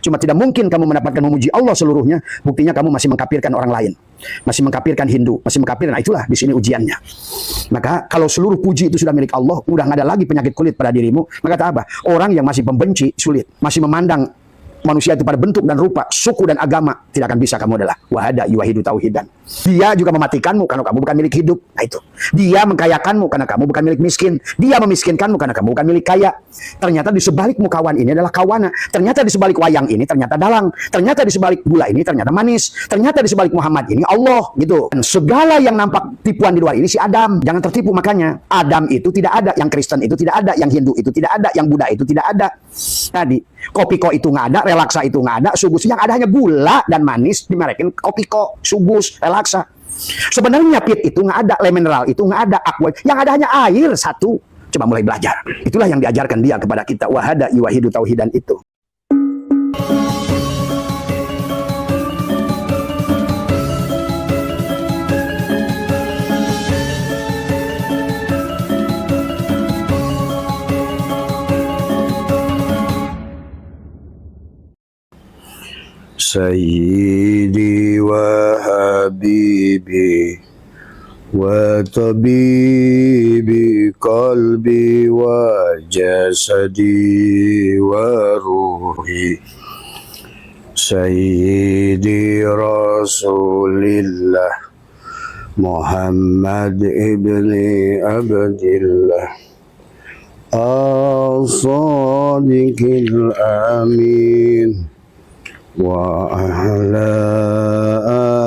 Cuma tidak mungkin kamu mendapatkan memuji Allah seluruhnya. Buktinya kamu masih mengkafirkan orang lain, masih mengkafirkan Hindu, masih mengkafirkan. Nah, itulah di sini ujiannya. Maka kalau seluruh puji itu sudah milik Allah, udah nggak ada lagi penyakit kulit pada dirimu. Maka kata apa? Orang yang masih pembenci sulit, masih memandang manusia itu pada bentuk dan rupa, suku dan agama, tidak akan bisa kamu adalah wahada yuwahidu tauhidan. Dia juga mematikanmu karena kamu bukan milik hidup. Nah itu. Dia mengkayakanmu karena kamu bukan milik miskin. Dia memiskinkanmu karena kamu bukan milik kaya. Ternyata di sebalikmu kawan ini adalah kawana. Ternyata di sebalik wayang ini ternyata dalang. Ternyata di sebalik gula ini ternyata manis. Ternyata di sebalik Muhammad ini Allah gitu. Dan segala yang nampak tipuan di luar ini si Adam. Jangan tertipu makanya. Adam itu tidak ada, yang Kristen itu tidak ada, yang Hindu itu tidak ada, yang Buddha itu tidak ada. Tadi kopiko itu nggak ada, relaksa itu nggak ada, subus yang ada hanya gula dan manis dimerekin kopiko, subus, relaksa. Sebenarnya pit itu nggak ada, le mineral itu nggak ada, aqua yang ada hanya air satu. Coba mulai belajar. Itulah yang diajarkan dia kepada kita, wahada yuwahidu tauhidan itu. Sayyidi wa habibi wa tabibi qalbi wa jasadi wa ruhi Sayyidi Rasulillah Muhammad ibni Abdillah as-sadiqil amin wa ala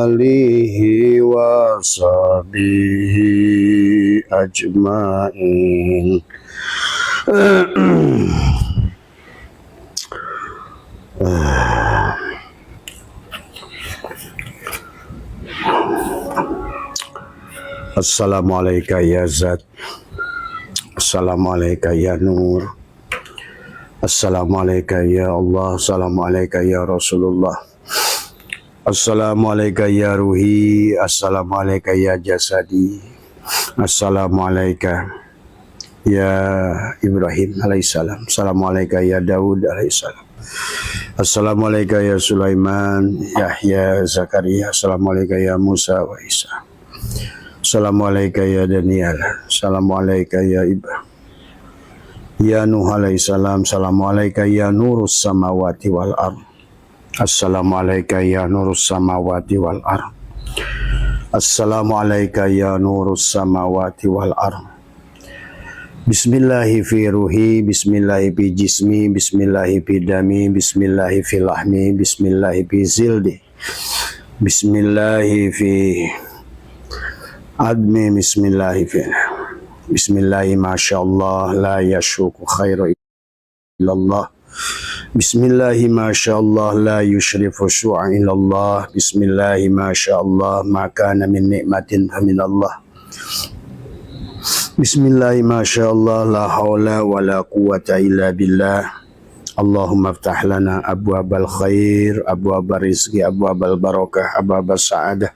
alihi wa sahbihi ajma'in. Assalamualaikum ya Zat, Assalamualaikum ya Nur, Assalamualaikum ya Allah, Assalamualaikum ya Rasulullah, Assalamualaikum ya Ruhi, Assalamualaikum ya Jasadi, Assalamualaikum ya Ibrahim alaihissalam, Assalamualaikum ya Daud alaihissalam, Assalamualaikum ya Sulaiman, Yahya, Zakaria, Assalamualaikum ya Musa wa Isa, Assalamualaikum ya Daniel, Assalamualaikum ya Ibrahim, ya Nuh alaihissalam, Assalamualaikum ya Nurus samawati wal ard, Assalamualaikum ya Nurus samawati wal ard, Assalamualaikum ya Nurus samawati wal ard. Bismillahi fi ruhi, Bismillahi fi jismi, Bismillahi fi dami, Bismillahi fi lahmi, Bismillahi fi zildi, Bismillahi fi admi, Bismillahi fi Bismillahi masyaallah la yashuku khairu illallah, Bismillahi masyaallah la yushrifu syu'a illallah, Bismillahi masyaallah ma kana min ni'matin faminallah, Bismillahi masyaallah la haula wa la quwwata illa billah. Allahumma aftah lana abwabal khair, abwabal rizki, abwabal barakah, abwabal sa'adah,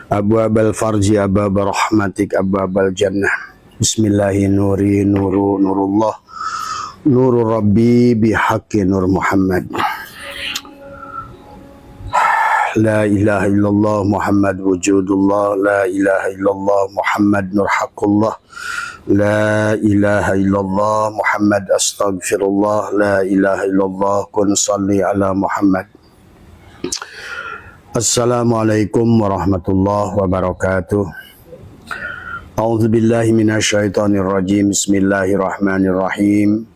abwabal farji, abwabal rahmatik, abwabal jannah. Bismillahi nuri nuru nurullah, nuru rabbi bihaqqi nur Muhammad. La ilaha illallah Muhammad wujudullah, la ilaha illallah Muhammad nur haqqullah, la ilaha illallah Muhammad astaghfirullah, la ilaha illallah kun salli ala Muhammad. Assalamualaikum warahmatullahi wabarakatuh. A'udzu billahi minasyaitonir rajim. Bismillahirrahmanirrahim.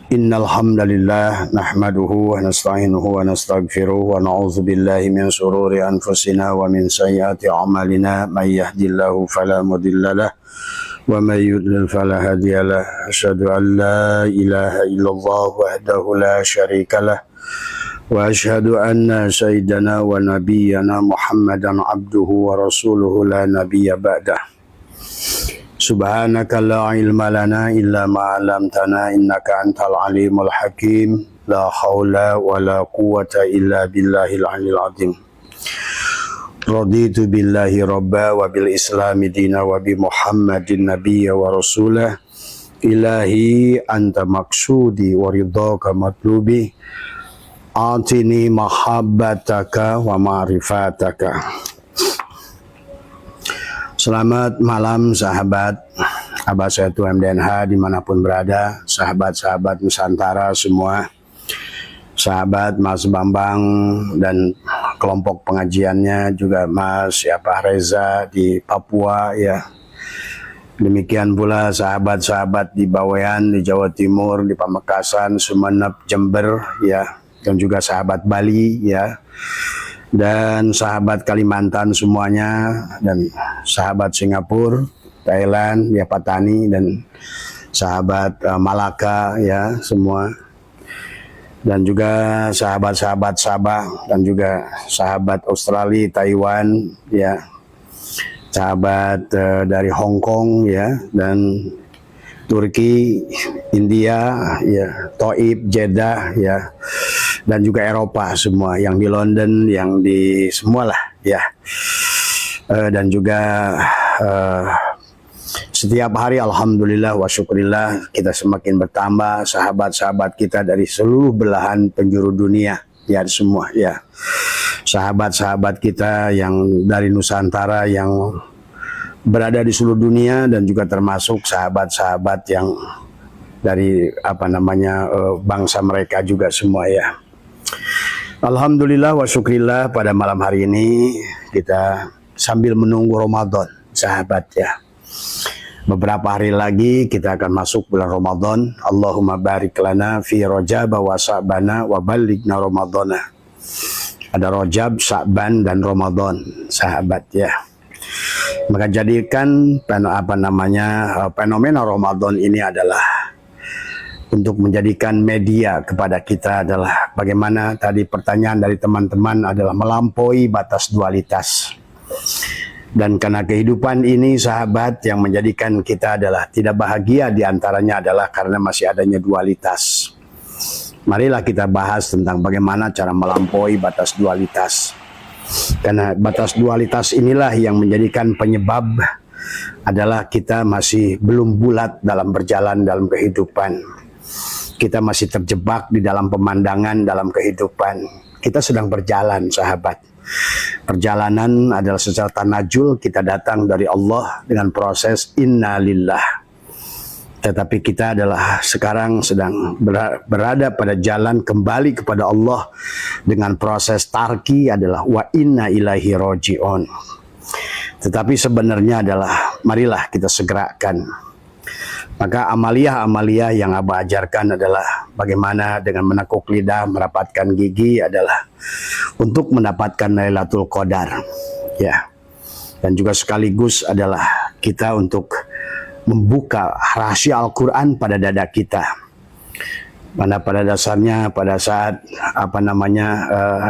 Innal hamdalillah nahmaduhu wa nasta'inuhu wa nastaghfiruh wa na'udzu billahi min shururi anfusina wa min sayyiati a'malina, may yahdihillahu fala mudhillalah wa may yudlil fala hadiyalah. Asyhadu an la ilaha illallah wahdahu la syarikalah wa asyhadu anna sayyidana wa nabiyyana Muhammadan abduhu wa rasuluhu la nabiyya ba'dah. Subhanaka la ilma lana illa ma 'allamtana innaka antal alimul hakim. La haula wa la quwwata illa billahil aliyil azim. Raditu billahi rabba wa bil islami dina wa bi Muhammadin nabiyya wa rasulah. Ilahi anta maksudi wa ridhaka matlubi. Atini mahabbataka wa ma'rifataka. Selamat malam sahabat Abah Setu MDNH dimanapun berada, sahabat-sahabat Nusantara semua, sahabat Mas Bambang dan kelompok pengajiannya, juga Mas Pak Reza di Papua ya. Demikian pula sahabat-sahabat di Bawean, di Jawa Timur, di Pamekasan, Sumeneb, Jember ya, dan juga sahabat Bali ya, dan sahabat Kalimantan semuanya, dan sahabat Singapura, Thailand, ya Patani, dan sahabat Malaka ya semua, dan juga sahabat-sahabat Sabah, dan juga sahabat Australia, Taiwan ya, sahabat dari Hong Kong ya, dan Turki, India ya, Taib, Jeddah ya, dan juga Eropa semua, yang di London, yang di semualah ya, dan juga setiap hari alhamdulillah wa syukurillah kita semakin bertambah sahabat-sahabat kita dari seluruh belahan penjuru dunia ya semua ya. Sahabat-sahabat kita yang dari Nusantara yang berada di seluruh dunia, dan juga termasuk sahabat-sahabat yang dari bangsa mereka juga semua ya. Alhamdulillah wa syukurillah pada malam hari ini kita sambil menunggu Ramadan sahabat ya. Beberapa hari lagi kita akan masuk bulan Ramadan. Allahumma barik lana fi Rajab wa Sa'bana wa balighna Ramadana. Ada Rajab, Sa'ban dan Ramadan sahabat ya. Maka jadikan fenomena Ramadan ini adalah untuk menjadikan media kepada kita, adalah bagaimana tadi pertanyaan dari teman-teman adalah melampaui batas dualitas. Dan karena kehidupan ini sahabat yang menjadikan kita adalah tidak bahagia, diantaranya adalah karena masih adanya dualitas. Marilah kita bahas tentang bagaimana cara melampaui batas dualitas. Karena batas dualitas inilah yang menjadikan penyebab adalah kita masih belum bulat dalam berjalan dalam kehidupan. Kita masih terjebak di dalam pemandangan dalam kehidupan. Kita sedang berjalan sahabat. Perjalanan adalah secara tanajul, kita datang dari Allah dengan proses inna lillah. Tetapi kita adalah sekarang sedang berada pada jalan kembali kepada Allah dengan proses tarki adalah wa inna ilaihi roji'un. Tetapi sebenarnya adalah marilah kita segerakan. Maka amaliyah-amaliyah yang Abah ajarkan adalah bagaimana dengan menekuk lidah, merapatkan gigi adalah untuk mendapatkan Lailatul Qadar ya. Dan juga sekaligus adalah kita untuk membuka rahasia Al-Qur'an pada dada kita. Mana pada dasarnya pada saat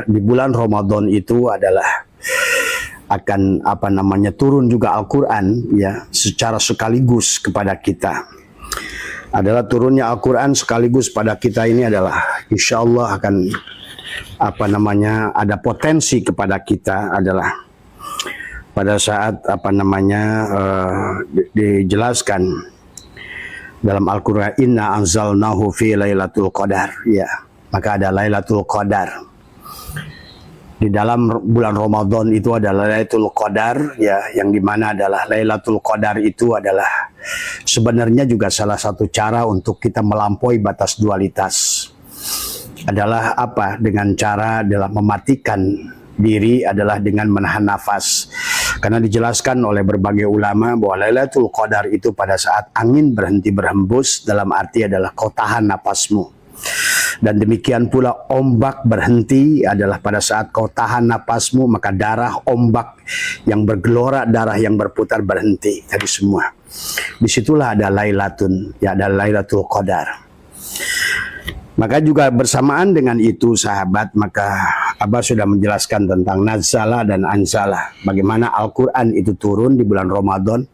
di bulan Ramadan itu adalah akan turun juga Al-Qur'an ya secara sekaligus kepada kita. Adalah turunnya Al-Qur'an sekaligus pada kita ini adalah insya Allah akan ada potensi kepada kita adalah pada saat dijelaskan dalam Al-Qur'an inna anzalnahu fi lailatul qadar ya. Maka ada Lailatul Qadar. Di dalam bulan Ramadan itu adalah Lailatul Qadar ya, yang dimana adalah Lailatul Qadar itu adalah sebenarnya juga salah satu cara untuk kita melampaui batas dualitas. Adalah dengan cara adalah mematikan diri adalah dengan menahan nafas. Karena dijelaskan oleh berbagai ulama bahwa Lailatul Qadar itu pada saat angin berhenti berhembus, dalam arti adalah kau tahan nafasmu. Dan demikian pula ombak berhenti adalah pada saat kau tahan napasmu, maka darah ombak yang bergelora, darah yang berputar berhenti. Tadi semua. Disitulah ada Lailatun, ya ada Lailatul Qadar. Maka juga bersamaan dengan itu sahabat, maka Abah sudah menjelaskan tentang Nazala dan Anzala. Bagaimana Al-Quran itu turun di bulan Ramadan.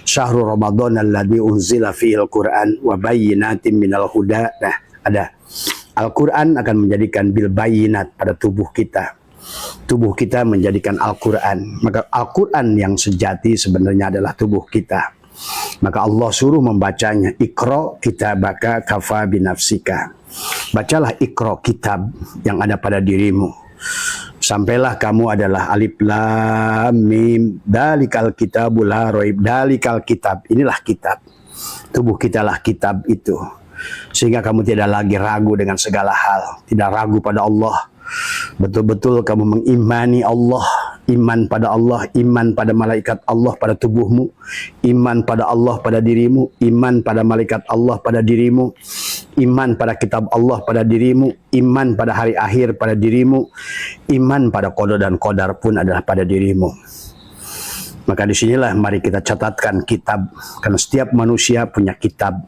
Syahrul Ramadan alladzi unzila fihil Quran wa bayyinatin minal huda. Nah, ada. Al-Quran akan menjadikan bil bayinat pada tubuh kita. Tubuh kita menjadikan Al-Quran. Maka Al-Quran yang sejati sebenarnya adalah tubuh kita. Maka Allah suruh membacanya. Iqra kitabaka kafa binafsika. Bacalah Iqra kitab yang ada pada dirimu. Sampailah kamu adalah alif lam mim. Dalikal kitabul la raib. Dalikal kitab. Inilah kitab. Tubuh kita lah kitab itu. Sehingga kamu tidak lagi ragu dengan segala hal. Tidak ragu pada Allah. Betul-betul kamu mengimani Allah, iman pada Allah, iman pada malaikat Allah pada tubuhmu, iman pada Allah pada dirimu, iman pada malaikat Allah pada dirimu, iman pada kitab Allah pada dirimu, iman pada hari akhir pada dirimu, iman pada qada dan qadar pun adalah pada dirimu. Maka disinilah mari kita catatkan kitab, karena setiap manusia punya kitab.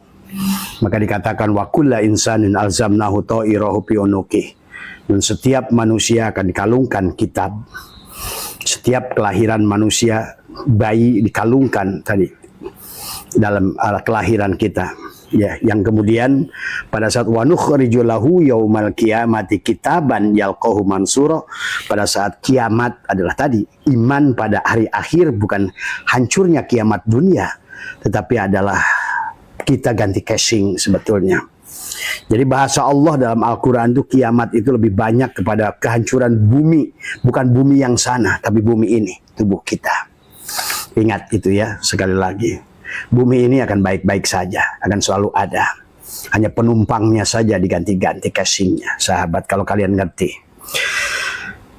Maka dikatakan wa kullu insanin alzamnahu ta'irahu fi unuqih. Dan setiap manusia akan dikalungkan kitab. Setiap kelahiran manusia, bayi dikalungkan tadi dalam kelahiran kita. Ya, yang kemudian pada saat wa nukhriju lahu yaumal qiyamati kitaban yalqahu mansura, pada saat kiamat adalah tadi iman pada hari akhir, bukan hancurnya kiamat dunia, tetapi adalah kita ganti casing sebetulnya. Jadi bahasa Allah dalam Al-Quran itu kiamat itu lebih banyak kepada kehancuran bumi. Bukan bumi yang sana, tapi bumi ini, tubuh kita. Ingat itu ya, sekali lagi. Bumi ini akan baik-baik saja, akan selalu ada. Hanya penumpangnya saja diganti-ganti casingnya, sahabat, kalau kalian ngerti.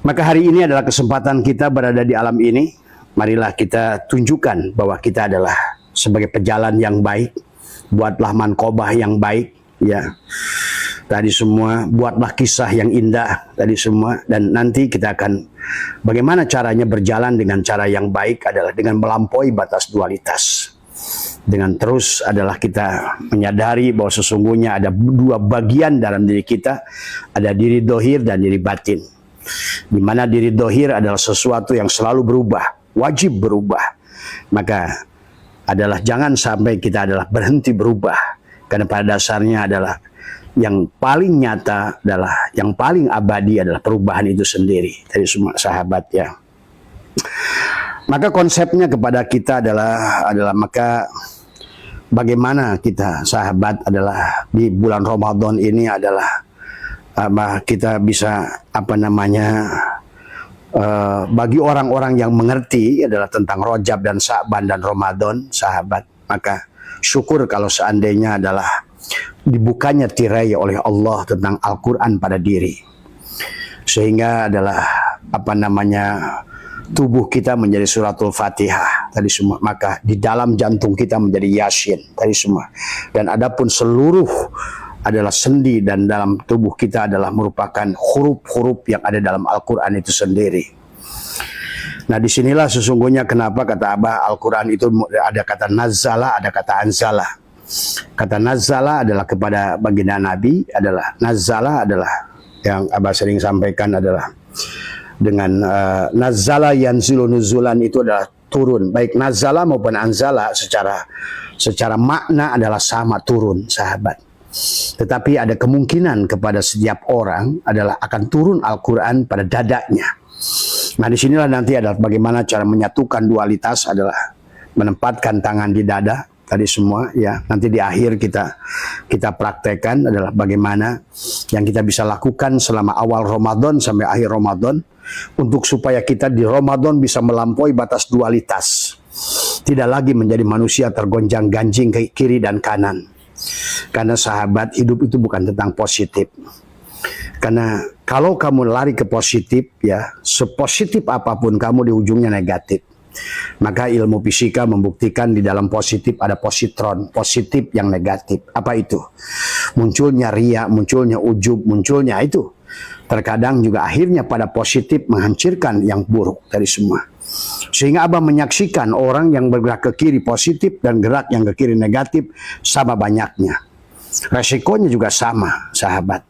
Maka hari ini adalah kesempatan kita berada di alam ini. Marilah kita tunjukkan bahwa kita adalah sebagai pejalan yang baik. Buatlah manqobah yang baik. Ya, tadi semua, buatlah kisah yang indah tadi semua, dan nanti kita akan bagaimana caranya berjalan dengan cara yang baik adalah dengan melampaui batas dualitas. Dengan terus adalah kita menyadari bahwa sesungguhnya ada dua bagian dalam diri kita, ada diri dohir dan diri batin. Di mana diri dohir adalah sesuatu yang selalu berubah, wajib berubah. Maka adalah jangan sampai kita adalah berhenti berubah. Karena pada dasarnya adalah yang paling nyata adalah yang paling abadi adalah perubahan itu sendiri. Dari semua sahabat ya. Maka konsepnya kepada kita adalah maka bagaimana kita sahabat adalah di bulan Ramadan ini adalah kita bisa bagi orang-orang yang mengerti adalah tentang Rajab dan Sa'ban dan Ramadan sahabat, maka syukur kalau seandainya adalah dibukanya tirai oleh Allah tentang Al-Quran pada diri. Sehingga adalah tubuh kita menjadi suratul Fatihah tadi semua. Maka di dalam jantung kita menjadi Yasin tadi semua. Dan adapun seluruh adalah sendi dan dalam tubuh kita adalah merupakan huruf-huruf yang ada dalam Al-Quran itu sendiri. Nah disinilah sesungguhnya kenapa kata Abah Al-Quran itu ada kata nazzala, ada kata anzala. Kata nazzala adalah kepada baginda Nabi, adalah nazzala adalah yang Abah sering sampaikan adalah dengan nazzala yanzilu nuzulan itu adalah turun. Baik nazzala maupun anzala secara makna adalah sama, turun sahabat. Tetapi ada kemungkinan kepada setiap orang adalah akan turun Al-Quran pada dadanya. Nah disinilah nanti adalah bagaimana cara menyatukan dualitas adalah menempatkan tangan di dada tadi semua ya. Nanti di akhir kita praktekkan adalah bagaimana yang kita bisa lakukan selama awal Ramadan sampai akhir Ramadan untuk supaya kita di Ramadan bisa melampaui batas dualitas. Tidak lagi menjadi manusia tergonjang-ganjing ke kiri dan kanan. Karena sahabat, hidup itu bukan tentang positif. Karena kalau kamu lari ke positif ya, sepositif apapun kamu di ujungnya negatif. Maka ilmu fisika membuktikan di dalam positif ada positron, positif yang negatif. Apa itu? Munculnya ria, munculnya ujub, munculnya itu. Terkadang juga akhirnya pada positif menghancurkan yang buruk dari semua. Sehingga Abah menyaksikan orang yang bergerak ke kiri positif dan gerak yang ke kiri negatif sama banyaknya. Resikonya juga sama, sahabat.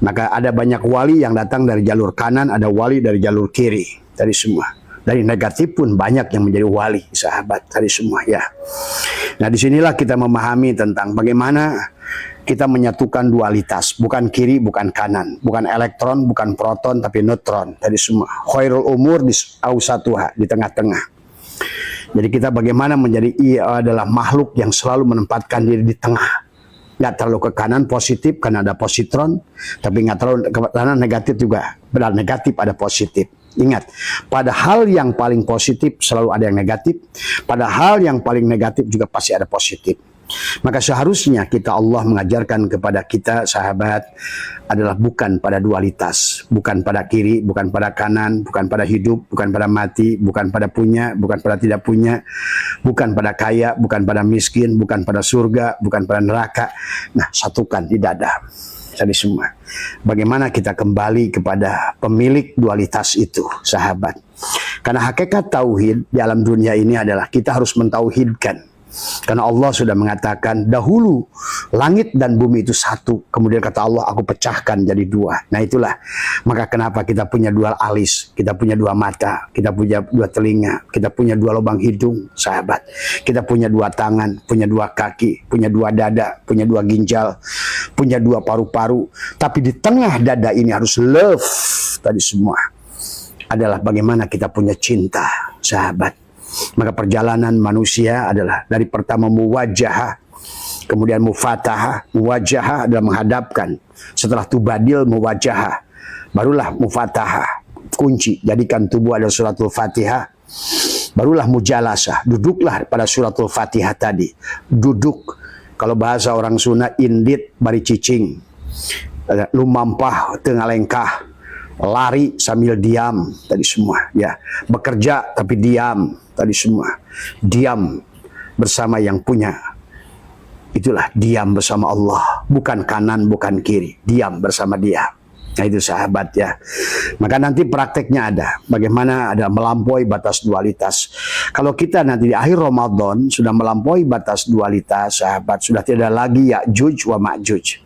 Maka ada banyak wali yang datang dari jalur kanan, ada wali dari jalur kiri, dari semua. Dari negatif pun banyak yang menjadi wali, sahabat, dari semua ya. Nah disinilah kita memahami tentang bagaimana kita menyatukan dualitas, bukan kiri, bukan kanan, bukan elektron, bukan proton, tapi neutron, dari semua. Khairul umur di awsatuha, di tengah-tengah. Jadi kita bagaimana menjadi adalah makhluk yang selalu menempatkan diri di tengah. Nggak terlalu ke kanan positif karena ada positron, tapi nggak terlalu ke kanan negatif juga. Benar, negatif ada positif. Ingat, pada hal yang paling positif selalu ada yang negatif, pada hal yang paling negatif juga pasti ada positif. Maka seharusnya kita Allah mengajarkan kepada kita sahabat adalah bukan pada dualitas, bukan pada kiri, bukan pada kanan, bukan pada hidup, bukan pada mati, bukan pada punya, bukan pada tidak punya, bukan pada kaya, bukan pada miskin, bukan pada surga, bukan pada neraka. Nah, satukan di dada. Jadi semua. Bagaimana kita kembali kepada pemilik dualitas itu, sahabat. Karena hakikat tauhid di alam dunia ini adalah kita harus mentauhidkan. Karena Allah sudah mengatakan dahulu langit dan bumi itu satu. Kemudian kata Allah, aku pecahkan jadi dua. Nah itulah. Maka kenapa kita punya dua alis, kita punya dua mata, kita punya dua telinga, kita punya dua lubang hidung, sahabat. Kita punya dua tangan, punya dua kaki, punya dua dada, punya dua ginjal, punya dua paru-paru. Tapi di tengah dada ini harus love tadi semua. Adalah bagaimana kita punya cinta, sahabat. Maka perjalanan manusia adalah dari pertama muwajahah, kemudian mufatahah. Muwajahah adalah menghadapkan. Setelah tubadil muwajahah, barulah mufatahah. Kunci, jadikan tubuh adalah suratul Fatihah. Barulah mujalasah, duduklah pada suratul Fatihah tadi. Duduk, kalau bahasa orang Sunda, indit bari cicing, lumampah tengah lengkah, lari sambil diam tadi semua, ya. Bekerja tapi diam tadi semua. Diam bersama yang punya. Itulah diam bersama Allah, bukan kanan, bukan kiri. Diam bersama Dia. Nah itu sahabat ya. Maka nanti prakteknya ada. Bagaimana ada melampaui batas dualitas. Kalau kita nanti di akhir Ramadan sudah melampaui batas dualitas, sahabat, sudah tidak lagi Ya'juj wa Ma'juj.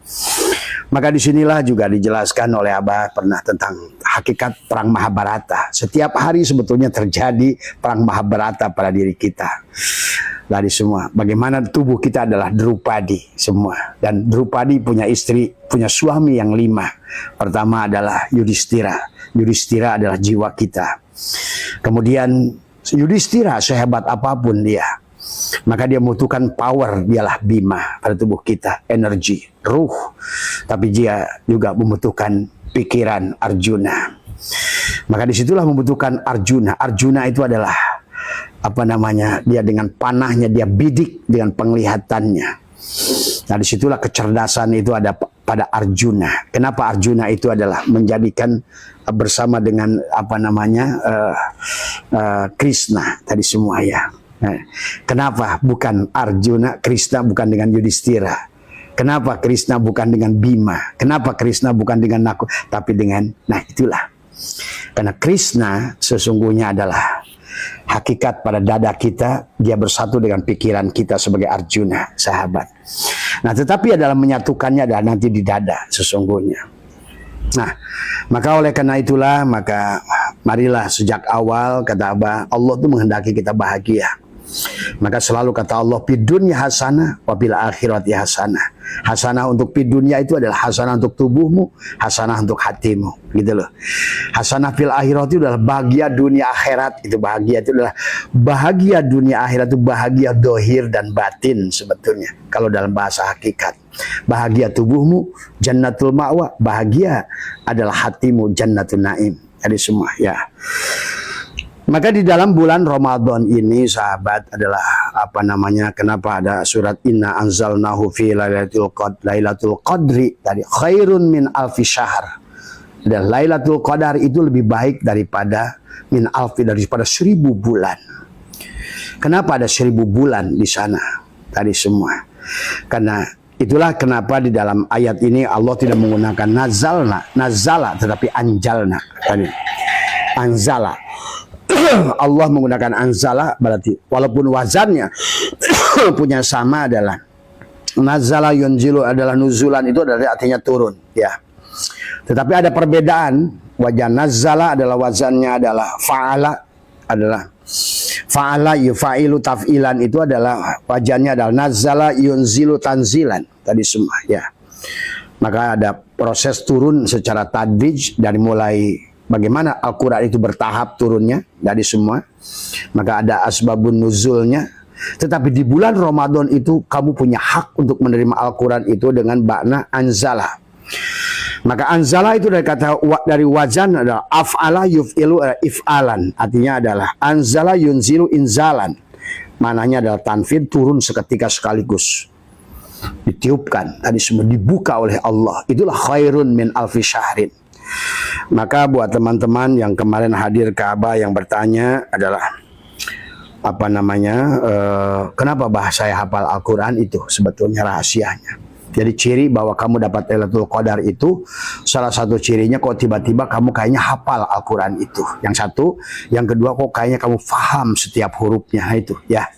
Maka disinilah juga dijelaskan oleh Abah pernah tentang hakikat perang Mahabharata. Setiap hari sebetulnya terjadi perang Mahabharata pada diri kita. Dari semua. Bagaimana tubuh kita adalah Drupadi semua. Dan Drupadi punya istri, punya suami yang 5. Pertama adalah Yudhistira. Yudhistira adalah jiwa kita. Kemudian Yudhistira sehebat apapun dia, maka dia membutuhkan power, dialah Bima pada tubuh kita, energi, ruh. Tapi dia juga membutuhkan pikiran Arjuna. Maka disitulah membutuhkan Arjuna. Arjuna itu adalah dia dengan panahnya, dia bidik dengan penglihatannya. Nah disitulah kecerdasan itu ada pada Arjuna. Kenapa Arjuna itu adalah menjadikan bersama dengan Krishna tadi semua ya. Kenapa bukan Arjuna, Krishna bukan dengan Yudhistira? Kenapa Krishna bukan dengan Bima? Kenapa Krishna bukan dengan Naku, tapi dengan, nah itulah. Karena Krishna sesungguhnya adalah hakikat pada dada kita, dia bersatu dengan pikiran kita sebagai Arjuna, sahabat. Nah, tetapi dalam menyatukannya adalah nanti di dada sesungguhnya. Nah, maka oleh karena itulah, maka marilah sejak awal kata Abah, Allah itu menghendaki kita bahagia. Maka selalu kata Allah, fid dunya hasanah wa fil akhirati hasanah. Hasanah untuk fid dunya itu adalah hasanah untuk tubuhmu, hasanah untuk hatimu, gitu loh. Hasanah fil akhirati itu adalah bahagia dunia akhirat, itu bahagia itu adalah bahagia dunia akhirat itu bahagia dohir dan batin sebetulnya. Kalau dalam bahasa hakikat, bahagia tubuhmu jannatul ma'wa, bahagia adalah hatimu jannatul naim. Jadi semua ya. Maka di dalam bulan Ramadan ini sahabat adalah kenapa ada surat Inna anzalnahu fi lailatul qadri dari khairun min alfi syahr. Dan Lailatul Qadar itu lebih baik daripada min alfi, daripada 1000 bulan. Kenapa ada 1000 bulan di sana? Tadi semua. Karena itulah kenapa di dalam ayat ini Allah tidak menggunakan nazala tetapi anjalna. Tadi anzala. Allah menggunakan anzala, berarti walaupun wazannya punya sama adalah nazala yunzilu adalah nuzulan, itu adalah artinya turun ya. Tetapi ada perbedaan. Wajah nazala adalah wazannya adalah fa'ala yufa'ilu taf'ilan, itu adalah wajahnya adalah nazala yunzilu tanzilan tadi semua ya. Maka ada proses turun secara tadrij dari mulai bagaimana Al-Quran itu bertahap turunnya dari semua. Maka ada asbabun nuzulnya. Tetapi di bulan Ramadan itu kamu punya hak untuk menerima Al-Quran itu dengan makna anzala. Maka anzala itu dari wazan adalah af'ala yuf'ilu if'alan. Artinya adalah anzala yunzilu inzalan. Mananya adalah tanfid, turun seketika sekaligus. Ditiupkan, tadi semua dibuka oleh Allah. Itulah khairun min alfi syahrin. Maka buat teman-teman yang kemarin hadir Ka'bah yang bertanya adalah apa namanya, kenapa bahasa saya hafal Al-Quran itu sebetulnya rahasianya. Jadi ciri bahwa kamu dapat Lailatul Qadar itu salah satu cirinya kok tiba-tiba kamu kayaknya hafal Al-Quran itu. Yang satu, yang kedua kok kayaknya kamu faham setiap hurufnya itu ya.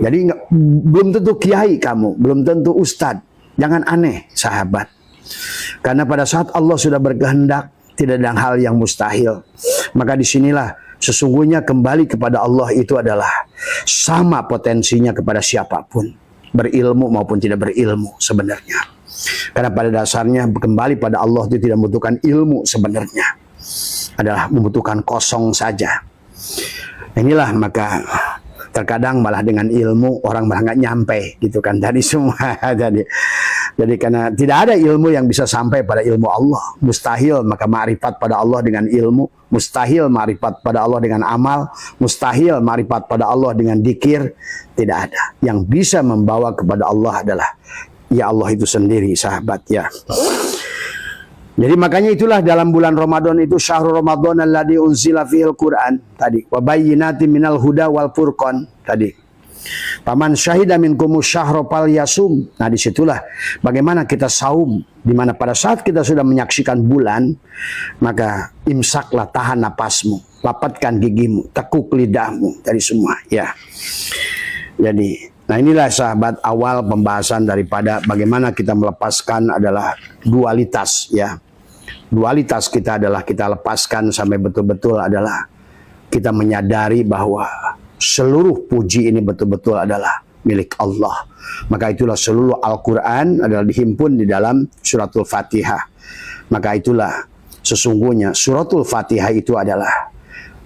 Jadi belum tentu kiai kamu, belum tentu ustadz. Jangan aneh sahabat. Karena pada saat Allah sudah berkehendak tidak ada hal yang mustahil. Maka disinilah sesungguhnya kembali kepada Allah itu adalah sama potensinya kepada siapapun. Berilmu maupun tidak berilmu sebenarnya. Karena pada dasarnya kembali pada Allah itu tidak membutuhkan ilmu sebenarnya. Adalah membutuhkan kosong saja. Inilah maka terkadang malah dengan ilmu orang malah nggak nyampe gitu kan tadi semua. Jadi karena tidak ada ilmu yang bisa sampai pada ilmu Allah. Mustahil maka ma'rifat pada Allah dengan ilmu. Mustahil ma'rifat pada Allah dengan amal. Mustahil ma'rifat pada Allah dengan dzikir. Tidak ada. Yang bisa membawa kepada Allah adalah ya Allah itu sendiri sahabat ya. Jadi makanya itulah dalam bulan Ramadan itu syahrul Ramadan alladzi unzila fihil Qur'an tadi wa bayyinatin minal huda wal furqan tadi. Paman syahida minkumus syahra falyasum. Nah disitulah bagaimana kita saum, di mana pada saat kita sudah menyaksikan bulan maka imsaklah, tahan napasmu, lapatkan gigimu, tekuk lidahmu dari semua ya. Jadi nah inilah sahabat awal pembahasan daripada bagaimana kita melepaskan adalah dualitas ya. Dualitas kita adalah kita lepaskan sampai betul-betul adalah kita menyadari bahwa seluruh puji ini betul-betul adalah milik Allah. Maka itulah seluruh Al-Quran adalah dihimpun di dalam suratul Fatihah. Maka itulah sesungguhnya suratul Fatihah itu adalah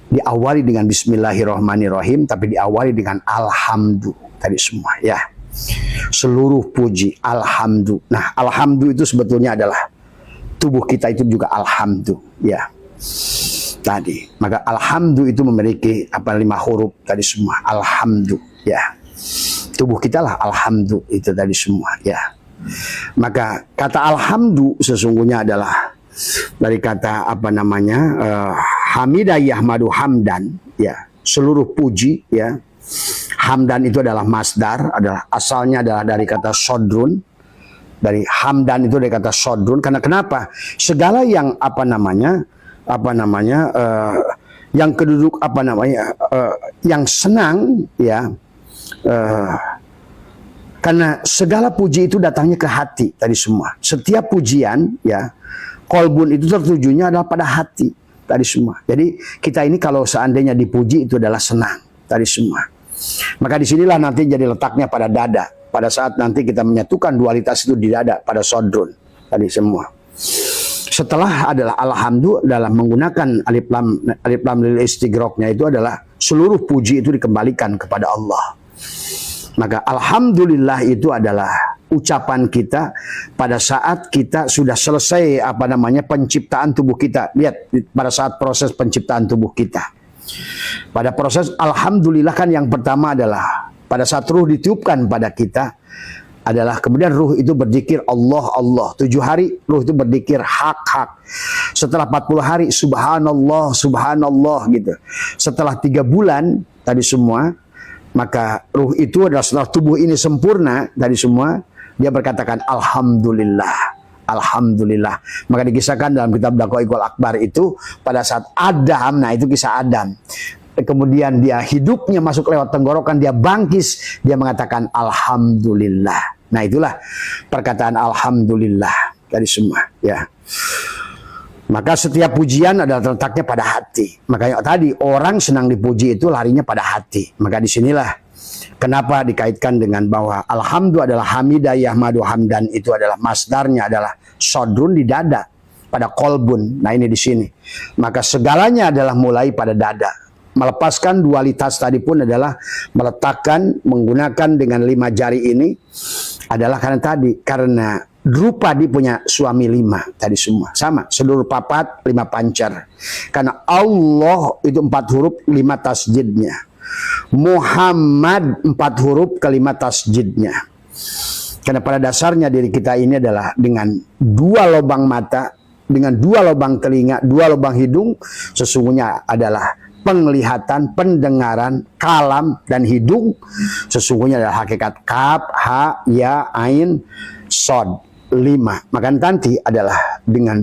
diawali dengan Bismillahirrahmanirrahim, tapi diawali dengan Alhamdulillah tadi semua ya. Seluruh puji Alhamdulillah. Nah Alhamdulillah itu sebetulnya adalah tubuh kita itu juga Alhamdulillah ya. Tadi maka Alhamdulillah itu memiliki apa 5 huruf tadi semua. Alhamdulillah ya. Tubuh kita lah Alhamdulillah itu tadi semua ya. Maka kata Alhamdulillah sesungguhnya adalah dari kata apa namanya hamidah yahmadu hamdan ya, seluruh puji ya. Hamdan itu adalah masdar, adalah asalnya adalah dari kata sodrun. Dari hamdan itu dari kata sodrun. Karena kenapa? Segala yang yang keduduk yang senang ya, karena segala puji itu datangnya ke hati tadi semua. Setiap pujian ya, kolbun itu tertujunya adalah pada hati tadi semua. Jadi kita ini kalau seandainya dipuji itu adalah senang tadi semua. Maka disinilah nanti jadi letaknya pada dada. Pada saat nanti kita menyatukan dualitas itu di dada pada sodrun tadi semua. Setelah adalah alhamdulillah dalam menggunakan alif lam lil istighraqnya itu adalah seluruh puji itu dikembalikan kepada Allah. Maka alhamdulillah itu adalah ucapan kita pada saat kita sudah selesai penciptaan tubuh kita. Lihat pada saat proses penciptaan tubuh kita. Pada proses alhamdulillah kan yang pertama adalah pada saat ruh ditiupkan pada kita adalah kemudian ruh itu berzikir Allah Allah. 7 hari ruh itu berzikir hak hak. Setelah 40 hari subhanallah subhanallah gitu. Setelah 3 bulan tadi semua maka ruh itu adalah setelah tubuh ini sempurna tadi semua dia berkatakan alhamdulillah. Alhamdulillah. Maka dikisahkan dalam kitab Daqaiqul Akbar itu pada saat Adam, nah itu kisah Adam. Kemudian dia hidupnya masuk lewat tenggorokan, dia bangkis, dia mengatakan alhamdulillah. Nah itulah perkataan alhamdulillah dari semua ya. Maka setiap pujian adalah terletaknya pada hati. Makanya tadi orang senang dipuji itu larinya pada hati. Maka disinilah kenapa dikaitkan dengan bahwa alhamdulillah adalah hamidah yahmadu hamdan itu adalah masdarnya adalah sodrun di dada. pada kolbun. Nah ini di sini. Maka segalanya adalah mulai pada dada. Melepaskan dualitas tadi pun adalah meletakkan, menggunakan dengan 5 jari ini adalah karena Drupadi punya suami 5 tadi semua. Sama, seluruh papat 5 pancar. Karena Allah itu 4 huruf 5 tasjidnya. Muhammad 4 huruf ke 5 tasjidnya. Karena pada dasarnya diri kita ini adalah dengan 2 lubang mata, dengan 2 lubang telinga, 2 lubang hidung, sesungguhnya adalah penglihatan, pendengaran, kalam, dan hidung. Sesungguhnya adalah hakikat kaf, ha, ya, ain, sod, 5. Maka nanti adalah dengan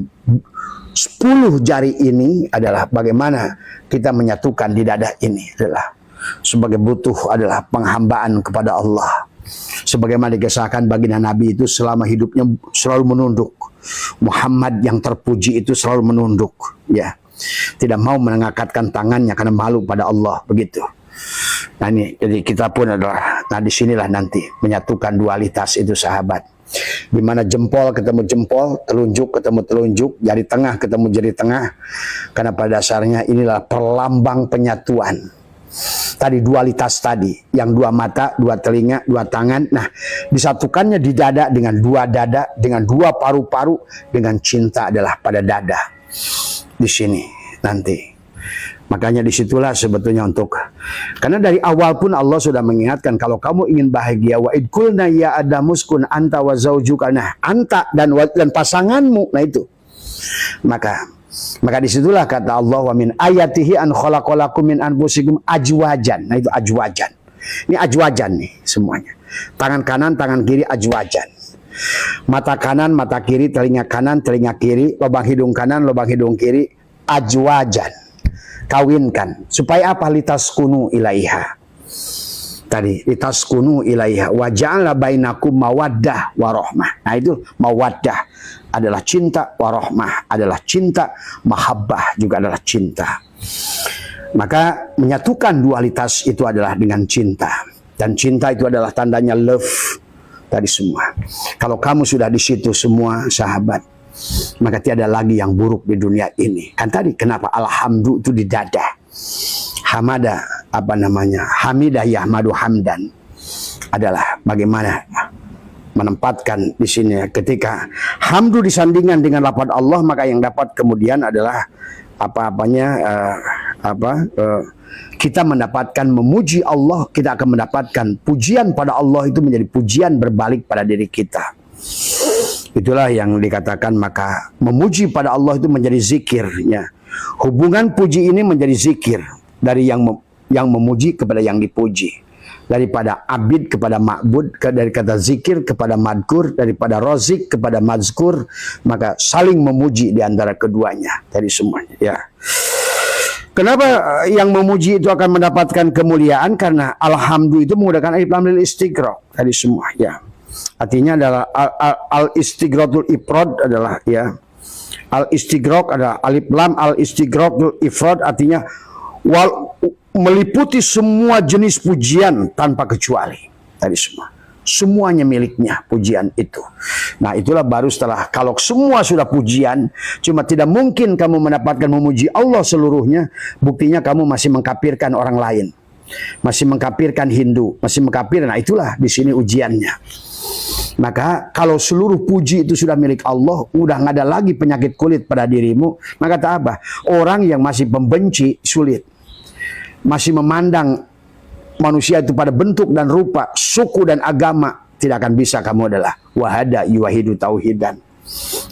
10 jari ini adalah bagaimana kita menyatukan di dada ini adalah sebagai butuh adalah penghambaan kepada Allah. Sebagaimana dikisahkan baginda Nabi itu selama hidupnya selalu menunduk. Muhammad yang terpuji itu selalu menunduk, ya. Tidak mau mengangkatkan tangannya karena malu pada Allah, begitu. Nah ini, jadi kita pun adalah, nah disinilah nanti menyatukan dualitas itu sahabat. Dimana jempol ketemu jempol, telunjuk ketemu telunjuk, jari tengah ketemu jari tengah. Karena pada dasarnya inilah perlambang penyatuan. Tadi dualitas tadi, yang 2 mata, 2 telinga, 2 tangan. Nah, disatukannya di dada dengan 2 dada, dengan 2 paru-paru, dengan cinta adalah pada dada. Di sini nanti. Makanya disitulah sebetulnya karena dari awal pun Allah sudah mengingatkan kalau kamu ingin bahagia, wa idkulna ya adamuskun anta wa zaujuka, nah anta dan pasanganmu, nah itu. Maka disitulah kata Allah, wa min ayatihi an khalaqalakum min anfusikum ajwajan. Nah itu ajwajan. Ini ajwajan nih semuanya. Tangan kanan, tangan kiri ajwajan. Mata kanan, mata kiri, telinga kanan, telinga kiri, lubang hidung kanan, lubang hidung kiri, ajwajan. Kawinkan. Supaya apa? Litaskunu ilaiha. Tadi, litaskunu ilaiha. Wa ja'ala bainakum mawaddah warahmah. Nah itu mawaddah adalah cinta, warahmah adalah cinta, mahabbah juga adalah cinta. Maka menyatukan dualitas itu adalah dengan cinta. Dan cinta itu adalah tandanya love. Tadi semua. Kalau kamu sudah di situ semua sahabat, maka tiada lagi yang buruk di dunia ini. Kan tadi kenapa alhamdulillah itu di dada. Hamada hamidah yahmadu hamdan adalah bagaimana menempatkan di sini ketika hamdu disandingkan dengan lafaz Allah, maka yang dapat kemudian adalah kita mendapatkan memuji Allah, kita akan mendapatkan pujian pada Allah itu menjadi pujian berbalik pada diri kita. Itulah yang dikatakan maka memuji pada Allah itu menjadi zikirnya. Hubungan puji ini menjadi zikir dari yang memuji kepada yang dipuji. Daripada abid kepada ma'bud, dari kata zikir kepada madkur, daripada rozik kepada mazkur, maka saling memuji di antara keduanya dari semuanya, ya. Kenapa yang memuji itu akan mendapatkan kemuliaan? Karena alhamdulillah itu menggunakan alif lam lil istighraq tadi semua, ya. Artinya adalah al istighratul ifrad adalah, ya. Al istighraq adalah alif lam, al istighratul ifrad artinya meliputi semua jenis pujian tanpa kecuali tadi semua. Semuanya miliknya pujian itu. Nah itulah baru setelah kalau semua sudah pujian, cuma tidak mungkin kamu mendapatkan memuji Allah seluruhnya. Buktinya kamu masih mengkafirkan orang lain, masih mengkafirkan Hindu, masih mengkafirkan. Nah itulah di sini ujiannya. Maka kalau seluruh puji itu sudah milik Allah, udah nggak ada lagi penyakit kulit pada dirimu. Maka tak apa, orang yang masih pembenci sulit, masih memandang manusia itu pada bentuk dan rupa, suku dan agama, tidak akan bisa kamu adalah wahada yuwahidu tauhidan.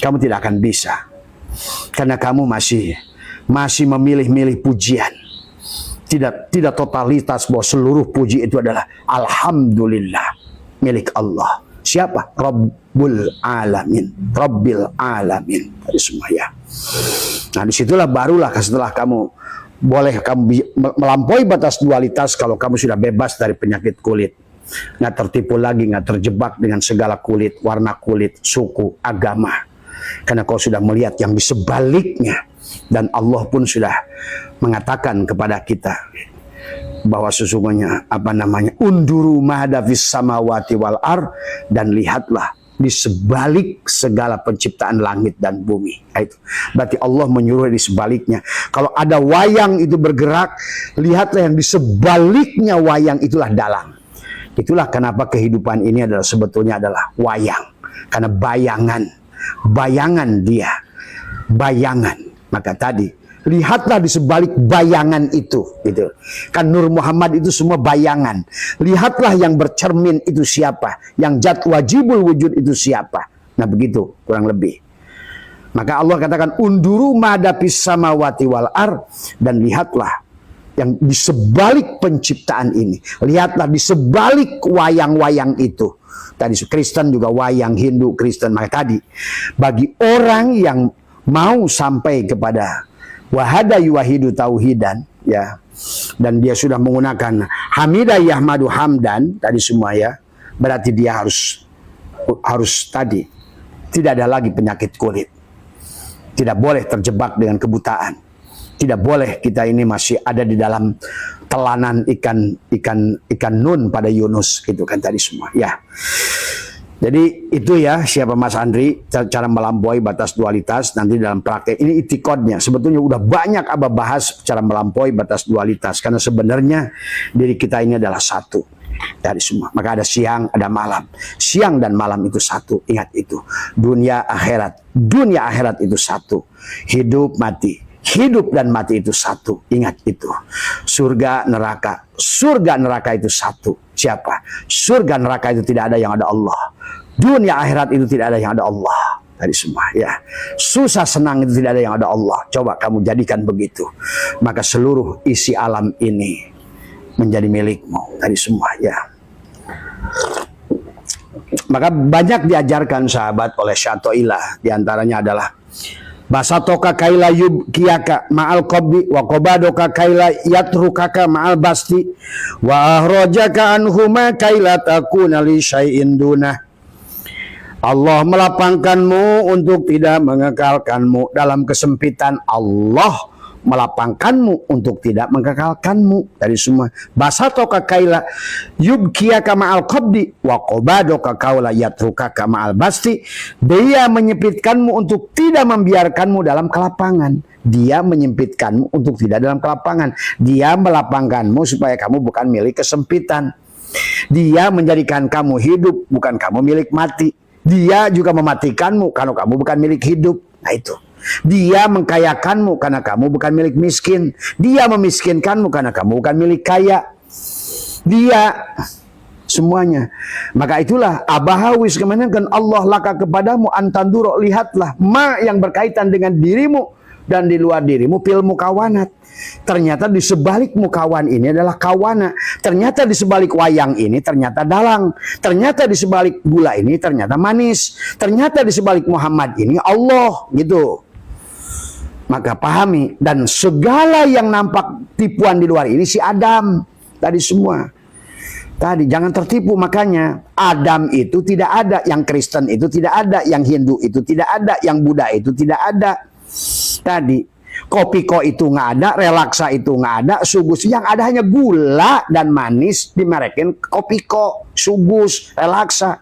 Kamu tidak akan bisa. Karena kamu masih memilih-milih pujian. Tidak totalitas bahwa seluruh puji itu adalah alhamdulillah milik Allah. Siapa? Rabbil alamin. Tadi semua, ya. Nah disitulah barulah setelah kamu boleh kamu melampaui batas dualitas kalau kamu sudah bebas dari penyakit kulit. Nggak tertipu lagi, nggak terjebak dengan segala kulit, warna kulit, suku, agama. Karena kau sudah melihat yang di sebaliknya. Dan Allah pun sudah mengatakan kepada kita bahwa sesungguhnya unduru mahadafis samawati wal ar, dan lihatlah di sebalik segala penciptaan langit dan bumi. Nah, itu berarti Allah menyuruh di sebaliknya. Kalau ada wayang itu bergerak, lihatlah yang di sebaliknya wayang itulah dalang. Itulah kenapa kehidupan ini adalah sebetulnya adalah wayang. Karena bayangan dia. Bayangan. Maka tadi, lihatlah di sebalik bayangan itu. Gitu. Kan Nur Muhammad itu semua bayangan. Lihatlah yang bercermin itu siapa. Yang zat wajibul wujud itu siapa. Nah begitu kurang lebih. Maka Allah katakan, unduru madapis samawati wal ar. Dan lihatlah yang di sebalik penciptaan ini. Lihatlah di sebalik wayang-wayang itu. Tadi Kristen juga wayang, Hindu, Kristen. Maka tadi, bagi orang yang mau sampai kepada wahada yuwahidu tauhidan, ya, dan dia sudah menggunakan hamidah yahmadu hamdan tadi semua, ya, berarti dia harus tadi tidak ada lagi penyakit kulit, tidak boleh terjebak dengan kebutaan, tidak boleh kita ini masih ada di dalam telanan ikan nun pada Yunus, gitu kan tadi semua, ya. Jadi itu ya siapa Mas Andri, cara melampaui batas dualitas nanti dalam praktek. Ini itikodnya. Sebetulnya udah banyak Abah bahas cara melampaui batas dualitas. Karena sebenarnya diri kita ini adalah satu dari semua. Maka ada siang, ada malam. Siang dan malam itu satu. Ingat itu. Dunia akhirat. Dunia akhirat itu satu. Hidup mati. Hidup dan mati itu satu. Ingat itu. Surga neraka. Surga neraka itu satu. Siapa? Surga neraka itu tidak ada yang ada Allah. Dunia akhirat itu tidak ada yang ada Allah. Tadi semua, ya. Susah senang itu tidak ada yang ada Allah. Coba kamu jadikan begitu. Maka seluruh isi alam ini menjadi milikmu. Tadi semua, ya. Maka banyak diajarkan sahabat oleh Syatoilah. Di antaranya adalah basatoka kaila yubkiyaka ma'al qabdi wa qabadoka kaila yatrukaka ma'al basti wa ahrajaka anhuma kaila takuna li syai'in dunah. Allah melapangkanmu untuk tidak mengekalkanmu dalam kesempitan. Allah melapangkanmu untuk tidak mengekalkanmu dari semua. Basatoka kaila yubkiyaka ma'al qabdi wa qabadoka kaula yatrukaka ma'al basti. Dia menyempitkanmu untuk tidak membiarkanmu dalam kelapangan. Dia menyempitkanmu untuk tidak dalam kelapangan. Dia melapangkanmu supaya kamu bukan milik kesempitan. Dia menjadikan kamu hidup, bukan kamu milik mati. Dia juga mematikanmu karena kamu bukan milik hidup. Nah itu. Dia mengkayakanmu karena kamu bukan milik miskin. Dia memiskinkanmu karena kamu bukan milik kaya. Dia semuanya. Maka itulah abahawis kemenangan Allah laka kepadamu antanduro, lihatlah ma yang berkaitan dengan dirimu dan di luar dirimu fil mukawanat. Ternyata di sebalik mukawan ini adalah kawana. Ternyata di sebalik wayang ini ternyata dalang. Ternyata di sebalik gula ini ternyata manis. Ternyata di sebalik Muhammad ini Allah, gitu. Maka pahami, dan segala yang nampak tipuan di luar ini si Adam. Tadi semua. Tadi jangan tertipu, makanya Adam itu tidak ada, yang Kristen itu tidak ada, yang Hindu itu tidak ada, yang Buddha itu tidak ada. Tadi Kopiko itu nggak ada, relaksa itu nggak ada, sugus yang ada hanya gula dan manis dimerekin Kopiko, sugus, relaksa.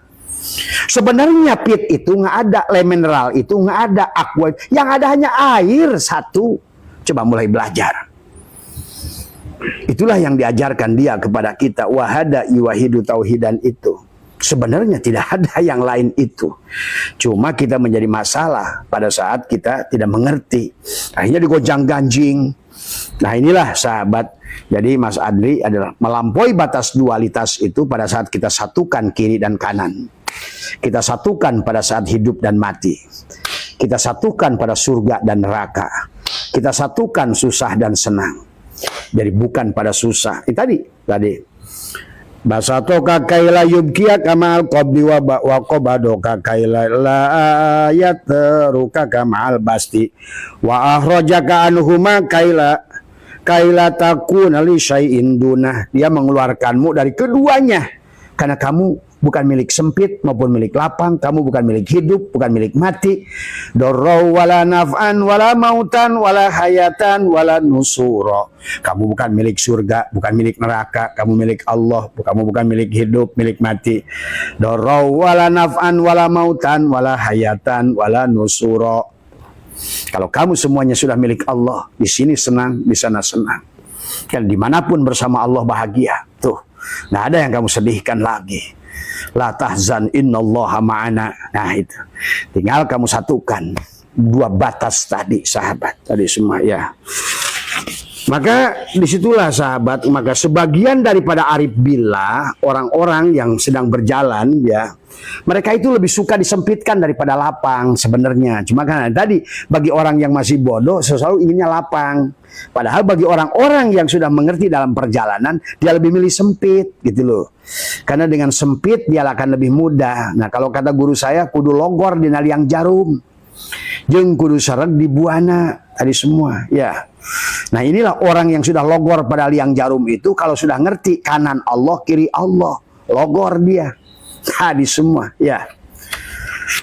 Sebenarnya pit itu nggak ada, le mineral itu nggak ada, aqua yang ada hanya air satu. Coba mulai belajar. Itulah yang diajarkan dia kepada kita, wahada yuwahidu tauhidan itu. Sebenarnya tidak ada yang lain itu. Cuma kita menjadi masalah pada saat kita tidak mengerti. Akhirnya digojang ganjing. Nah inilah sahabat. Jadi Mas Adli adalah melampaui batas dualitas itu pada saat kita satukan kiri dan kanan. Kita satukan pada saat hidup dan mati. Kita satukan pada surga dan neraka. Kita satukan susah dan senang. Jadi bukan pada susah. Ini tadi. Basatoka kaila yubkiyaka ma'al qabdi wa qabadoka kaila la yatruka ma'al basti wa ahrajaka anhuma kaila takuna li syai'in dunah. Dia mengeluarkanmu dari keduanya karena kamu bukan milik sempit maupun milik lapang, kamu bukan milik hidup, bukan milik mati. Dorau wala naf'an wala mautan wala hayatan wala nusura. Kamu bukan milik surga, bukan milik neraka, kamu milik Allah, kamu bukan milik hidup, milik mati. Dorau wala naf'an wala mautan wala hayatan wala nusura. Kalau kamu semuanya sudah milik Allah, di sini senang, di sana senang. Dan dimanapun bersama Allah bahagia. Tuh, nggak ada yang kamu sedihkan lagi. La tahzan innallaha ma'ana. Nah itu, tinggal kamu satukan dua batas tadi, sahabat. Tadi semua ya. Maka disitulah sahabat, maka sebagian daripada arif billah, orang-orang yang sedang berjalan ya, mereka itu lebih suka disempitkan daripada lapang sebenarnya. Cuma kan tadi bagi orang yang masih bodoh selalu inginnya lapang. Padahal bagi orang-orang yang sudah mengerti dalam perjalanan, dia lebih milih sempit gitu loh. Karena dengan sempit dia akan lebih mudah. Nah kalau kata guru saya, kudu logor di liang jarum, jeung kudu seret di buana tadi semua ya. Nah inilah orang yang sudah logor pada liang jarum itu, kalau sudah ngerti kanan Allah, kiri Allah, logor dia tadi semua ya.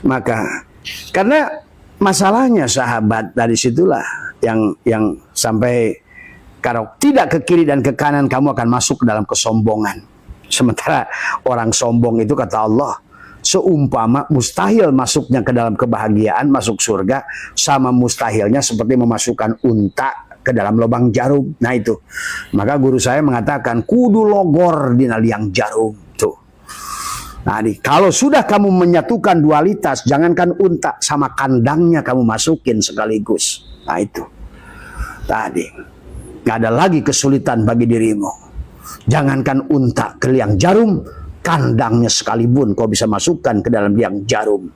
Maka karena masalahnya sahabat, dari situlah yang sampai kalau tidak ke kiri dan ke kanan kamu akan masuk ke dalam kesombongan. Sementara orang sombong itu kata Allah, seumpama mustahil masuknya ke dalam kebahagiaan, masuk surga, sama mustahilnya seperti memasukkan unta ke dalam lubang jarum. Nah itu, maka guru saya mengatakan kudu logor di liang jarum tuh. Nah, kalau sudah kamu menyatukan dualitas, jangankan unta, sama kandangnya kamu masukin sekaligus. Nah itu tadi, nggak ada lagi kesulitan bagi dirimu. Jangankan unta ke liang jarum, kandangnya sekalipun kau bisa masukkan ke dalam liang jarum.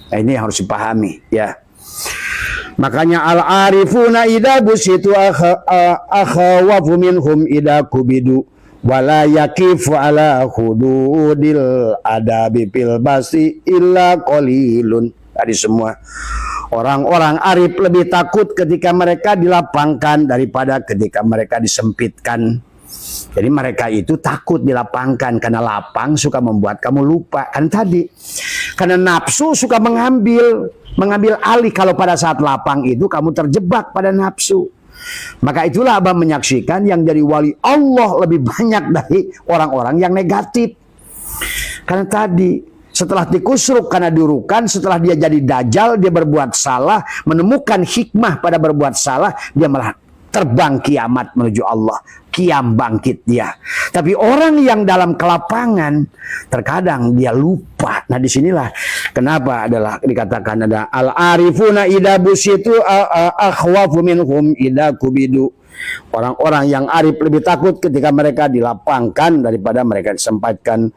Nah, ini harus dipahami ya. Makanya al-arifuna idza busitu akhawafu minhum idza kubidu wala yakifu ala hududil adabi fil basi illa qalilun. Tadi semua orang-orang arif lebih takut ketika mereka dilapangkan daripada ketika mereka disempitkan. Jadi mereka itu takut dilapangkan, karena lapang suka membuat kamu lupa. Kan tadi, karena nafsu suka mengambil alih. Kalau pada saat lapang itu kamu terjebak pada nafsu. Maka itulah Abah menyaksikan yang dari wali Allah lebih banyak dari orang-orang yang negatif. Karena tadi, setelah dikusruk karena diurukan, setelah dia jadi dajjal, dia berbuat salah, menemukan hikmah pada berbuat salah, dia malah terbang kiamat menuju Allah, kiam bangkit dia. Tapi orang yang dalam kelapangan, terkadang dia lupa. Nah disinilah kenapa adalah dikatakan ada al-arifuna idza busitu akhwafu minhum idza kubidu. Orang-orang yang arif lebih takut ketika mereka dilapangkan daripada mereka disempatkan.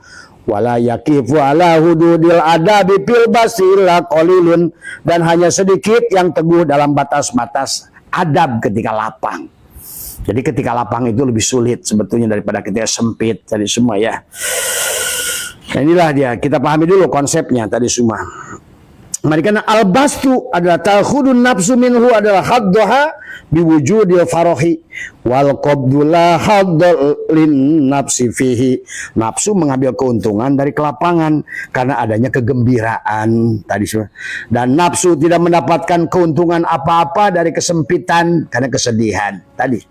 Wala yakifu ala hududil adabi fil basila qalilun, dan hanya sedikit yang teguh dalam batas-batas adab ketika lapang. Jadi ketika lapang itu lebih sulit sebetulnya daripada ketika sempit tadi semua ya. Nah, inilah dia, kita pahami dulu konsepnya tadi semua. Mereka al-bastu adalah ta'khudun nafsu minhu adalah haddaha biwujudil farahi wal qabdula haddalin nafsi fihi. Nafsu mengambil keuntungan dari kelapangan karena adanya kegembiraan tadi semua. Dan nafsu tidak mendapatkan keuntungan apa-apa dari kesempitan karena kesedihan tadi.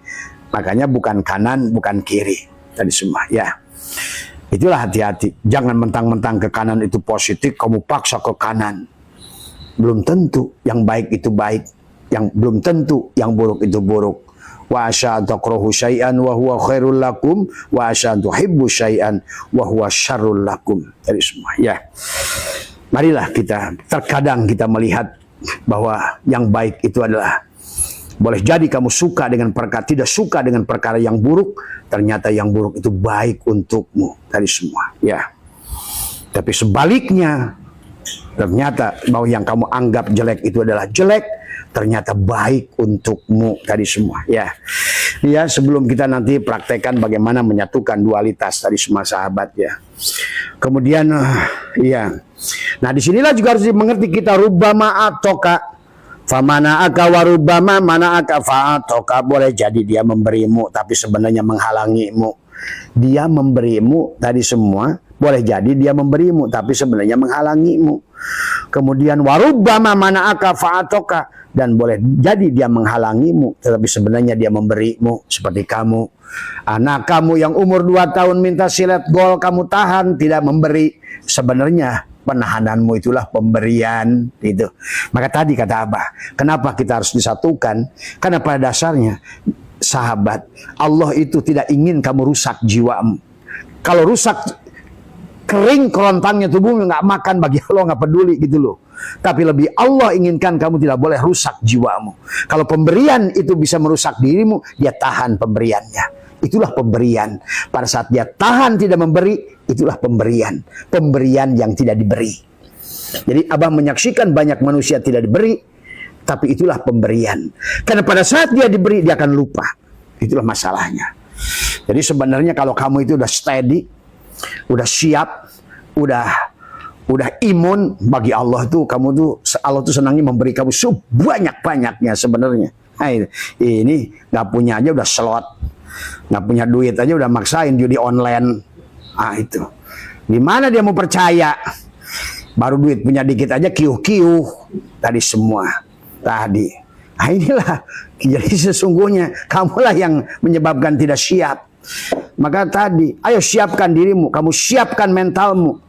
Makanya bukan kanan, bukan kiri tadi semua ya. Itulah hati-hati. Jangan mentang-mentang ke kanan itu positif, kamu paksa ke kanan. Belum tentu yang baik itu baik, yang belum tentu yang buruk itu buruk. Wa asya'an takrahu syai'an wa huwa khairul lakum wa asya'an tuhibbu syai'an wa huwa syarrul lakum. Dari semua ya. Marilah kita, terkadang kita melihat bahwa yang baik itu adalah, boleh jadi kamu suka dengan perkara, tidak suka dengan perkara yang buruk, ternyata yang buruk itu baik untukmu dari semua ya. Tapi sebaliknya, ternyata bahwa yang kamu anggap jelek itu adalah jelek, ternyata baik untukmu tadi semua ya. Ya, sebelum kita nanti praktekkan bagaimana menyatukan dualitas tadi semua sahabat ya. Kemudian ya. Nah, disinilah juga harus dimengerti kita rubbama atoka famana aka warubama mana aka fa'atoka. Boleh jadi dia memberimu tapi sebenarnya menghalangimu. Dia memberimu tadi semua Boleh jadi dia memberimu, tapi sebenarnya menghalangimu. Kemudian warubbama mana'aka fa'atoka, dan boleh jadi dia menghalangimu, tetapi sebenarnya dia memberimu. Seperti kamu, anak kamu yang umur 2 tahun minta silet gol, kamu tahan, tidak memberi. Sebenarnya penahananmu itulah pemberian. Itu. Maka tadi kata Abah, kenapa kita harus disatukan? Karena pada dasarnya, sahabat, Allah itu tidak ingin kamu rusak jiwamu. Kalau rusak, kering kerontangnya tubuhmu, nggak makan, bagi Allah nggak peduli gitu loh. Tapi lebih Allah inginkan kamu tidak boleh rusak jiwamu. Kalau pemberian itu bisa merusak dirimu, dia tahan pemberiannya. Itulah pemberian. Pada saat dia tahan tidak memberi, itulah pemberian. Pemberian yang tidak diberi. Jadi Abah menyaksikan banyak manusia tidak diberi, tapi itulah pemberian. Karena pada saat dia diberi, dia akan lupa. Itulah masalahnya. Jadi sebenarnya kalau kamu itu udah steady, udah siap, udah imun bagi Allah tuh, kamu tuh, Allah tuh senangnya memberi kamu sebanyak-banyaknya sebenarnya. Nah, ini nggak punya aja udah slot, nggak punya duit aja udah maksain judi online. Ah itu, gimana dia mau percaya? Baru duit punya dikit aja kiuh-kiuh tadi semua tadi. Nah inilah, jadi sesungguhnya kamulah yang menyebabkan tidak siap. Maka tadi, ayo siapkan dirimu, kamu siapkan mentalmu,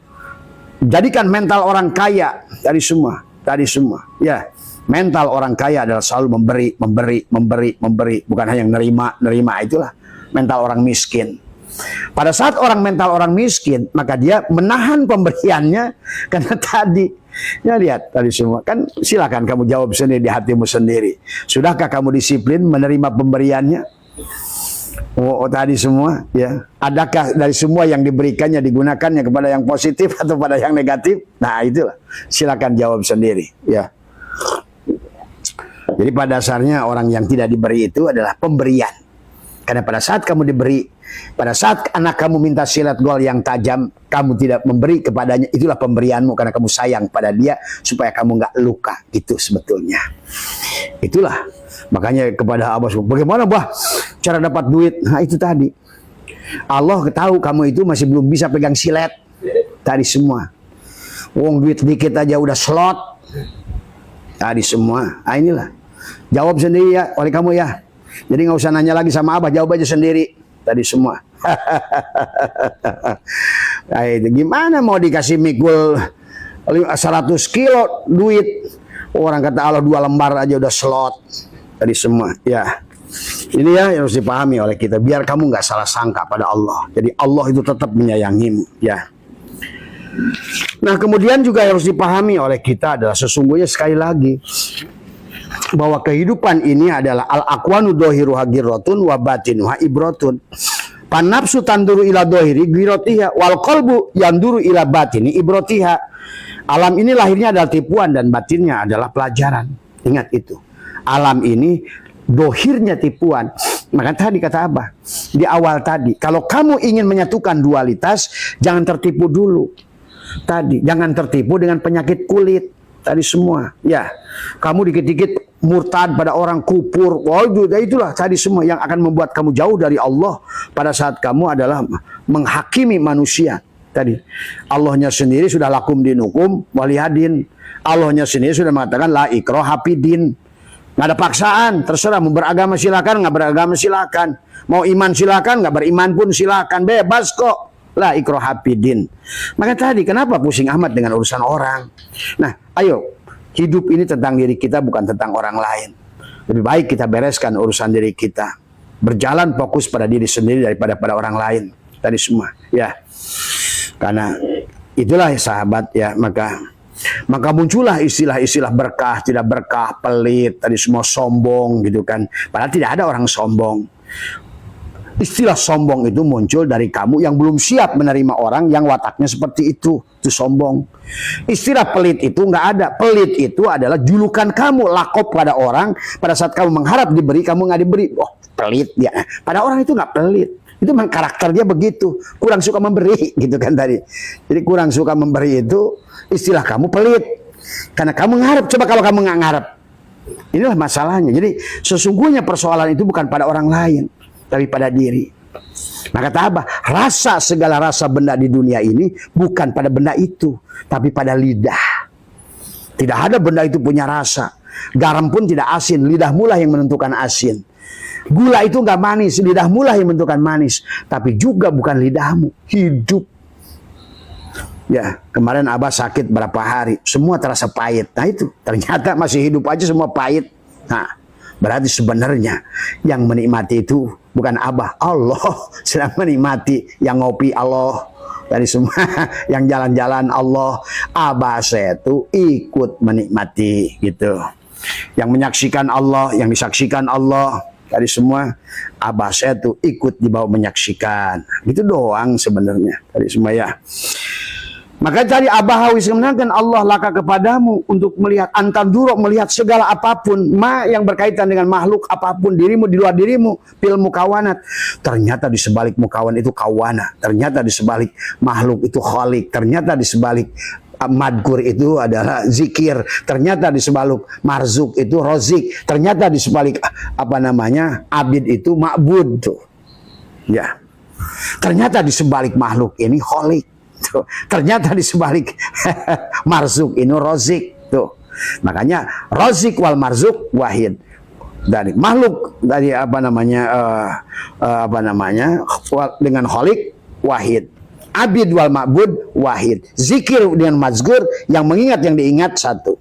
jadikan mental orang kaya. Tadi semua, ya, mental orang kaya adalah selalu memberi, bukan hanya nerima, itulah mental orang miskin. Pada saat mental orang miskin, maka dia menahan pemberiannya, karena tadi, ya lihat tadi semua, kan silakan kamu jawab sendiri di hatimu sendiri. Sudahkah kamu disiplin menerima pemberiannya? Oh, tadi semua, ya. Adakah dari semua yang diberikannya digunakannya kepada yang positif atau pada yang negatif? Nah, itulah. Silakan jawab sendiri, ya. Jadi pada dasarnya orang yang tidak diberi itu adalah pemberian. Karena pada saat kamu diberi, pada saat anak kamu minta silet gol yang tajam, kamu tidak memberi kepadanya, itulah pemberianmu karena kamu sayang pada dia supaya kamu nggak luka. Itu sebetulnya. Itulah. Makanya kepada Abah, bagaimana bah cara dapat duit? Nah itu tadi, Allah tahu kamu itu masih belum bisa pegang silet tadi semua. Wong duit dikit aja udah slot tadi semua. Nah inilah, jawab sendiri ya oleh kamu ya. Jadi nggak usah nanya lagi sama Abah, jawab aja sendiri tadi semua. Nah, itu gimana mau dikasih mikul 100 kilo duit, orang kata Allah 2 lembar aja udah slot tadi semua, ya. Ini ya yang harus dipahami oleh kita, biar kamu nggak salah sangka pada Allah. Jadi Allah itu tetap menyayangimu, ya. Nah kemudian juga yang harus dipahami oleh kita adalah sesungguhnya sekali lagi bahwa kehidupan ini adalah al-aqwanu dohiruha girrotun wa batinuha ibrotun. Panapsu tanduru ila dohiri girotiha wal qalbu yanduru ila batini ibrotiha. Alam ini lahirnya adalah tipuan dan batinnya adalah pelajaran. Ingat itu. Alam ini dohirnya tipuan. Maka tadi kata Abah di awal tadi, kalau kamu ingin menyatukan dualitas, jangan tertipu dulu. Tadi jangan tertipu dengan penyakit kulit tadi semua. Ya, kamu dikit-dikit murtad pada orang, kufur. Wah, itulah tadi semua yang akan membuat kamu jauh dari Allah pada saat kamu adalah menghakimi manusia. Tadi Allahnya sendiri sudah lakum dinukum walihadin. Allahnya sendiri sudah mengatakan la ikraha fid-din. Nggak ada paksaan, terserah mau beragama silakan, nggak beragama silakan, mau iman silakan, nggak beriman pun silakan, bebas kok. La ikraha fid-din. Maka tadi kenapa pusing amat dengan urusan orang? Nah, ayo, hidup ini tentang diri kita, bukan tentang orang lain. Lebih baik kita bereskan urusan diri kita, berjalan fokus pada diri sendiri daripada pada orang lain. Tadi semua, ya. Karena itulah ya sahabat, ya, maka muncullah istilah-istilah berkah, tidak berkah, pelit, tadi semua sombong gitu kan. Padahal tidak ada orang sombong. Istilah sombong itu muncul dari kamu yang belum siap menerima orang yang wataknya seperti itu sombong. Istilah pelit itu nggak ada. Pelit itu adalah julukan kamu, lakop pada orang pada saat kamu mengharap diberi, kamu nggak diberi. Oh, pelit ya. Pada orang itu nggak pelit. Itu memang karakter dia begitu, kurang suka memberi gitu kan tadi. Jadi kurang suka memberi itu istilah kamu pelit. Karena kamu ngarep, coba kalau kamu nggak ngarep. Inilah masalahnya. Jadi sesungguhnya persoalan itu bukan pada orang lain, tapi pada diri. Maka kata Abah, rasa segala rasa benda di dunia ini bukan pada benda itu, tapi pada lidah. Tidak ada benda itu punya rasa. Garam pun tidak asin, lidahmu lah yang menentukan asin. Gula itu nggak manis, lidahmu lah yang menentukan manis. Tapi juga bukan lidahmu, hidup. Ya, kemarin Abah sakit berapa hari, semua terasa pahit. Nah itu, ternyata masih hidup aja semua pahit. Nah, berarti sebenarnya yang menikmati itu bukan Abah, Allah sedang menikmati. Yang ngopi Allah, dari semua yang jalan-jalan Allah. Abah saya itu ikut menikmati gitu. Yang menyaksikan Allah, yang disaksikan Allah, dari semua Abah saya itu ikut dibawa menyaksikan. Itu doang sebenarnya dari semua ya. Maka tadi Abah Hawis menanyakan Allah laka kepadamu untuk melihat antanduro, melihat segala apapun yang berkaitan dengan makhluk apapun, dirimu di luar dirimu, fil mukawanat. Ternyata di sebalik mukawan itu kawana, ternyata di sebalik makhluk itu khalik, ternyata di sebalik madgur itu adalah zikir, ternyata di sebalik marzuk itu rozik, ternyata di sebalik abid itu ma'bud tuh. Ya. Ternyata di sebalik makhluk ini khalik. Tuh. Ternyata di sebalik marzuk ini rozik tuh. Makanya rozik wal marzuk wahid. Dari makhluk dari dengan kholik wahid. Abid wal ma'bud wahid. Zikir dengan mazgur, yang mengingat yang diingat satu.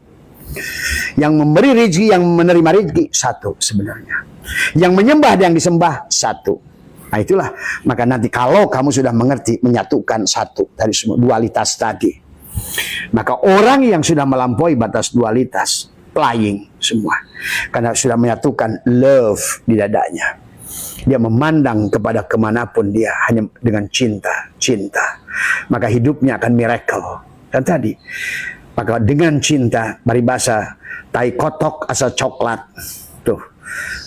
Yang memberi rezeki, yang menerima rezeki satu sebenarnya. Yang menyembah dan yang disembah satu. Nah itulah, maka nanti kalau kamu sudah mengerti, menyatukan satu dari semua dualitas tadi, maka orang yang sudah melampaui batas dualitas, flying semua, karena sudah menyatukan love di dadanya, dia memandang kepada kemanapun dia hanya dengan cinta, maka hidupnya akan miracle. Dan tadi, maka dengan cinta, paribasa, tai kotok asa coklat, tuh,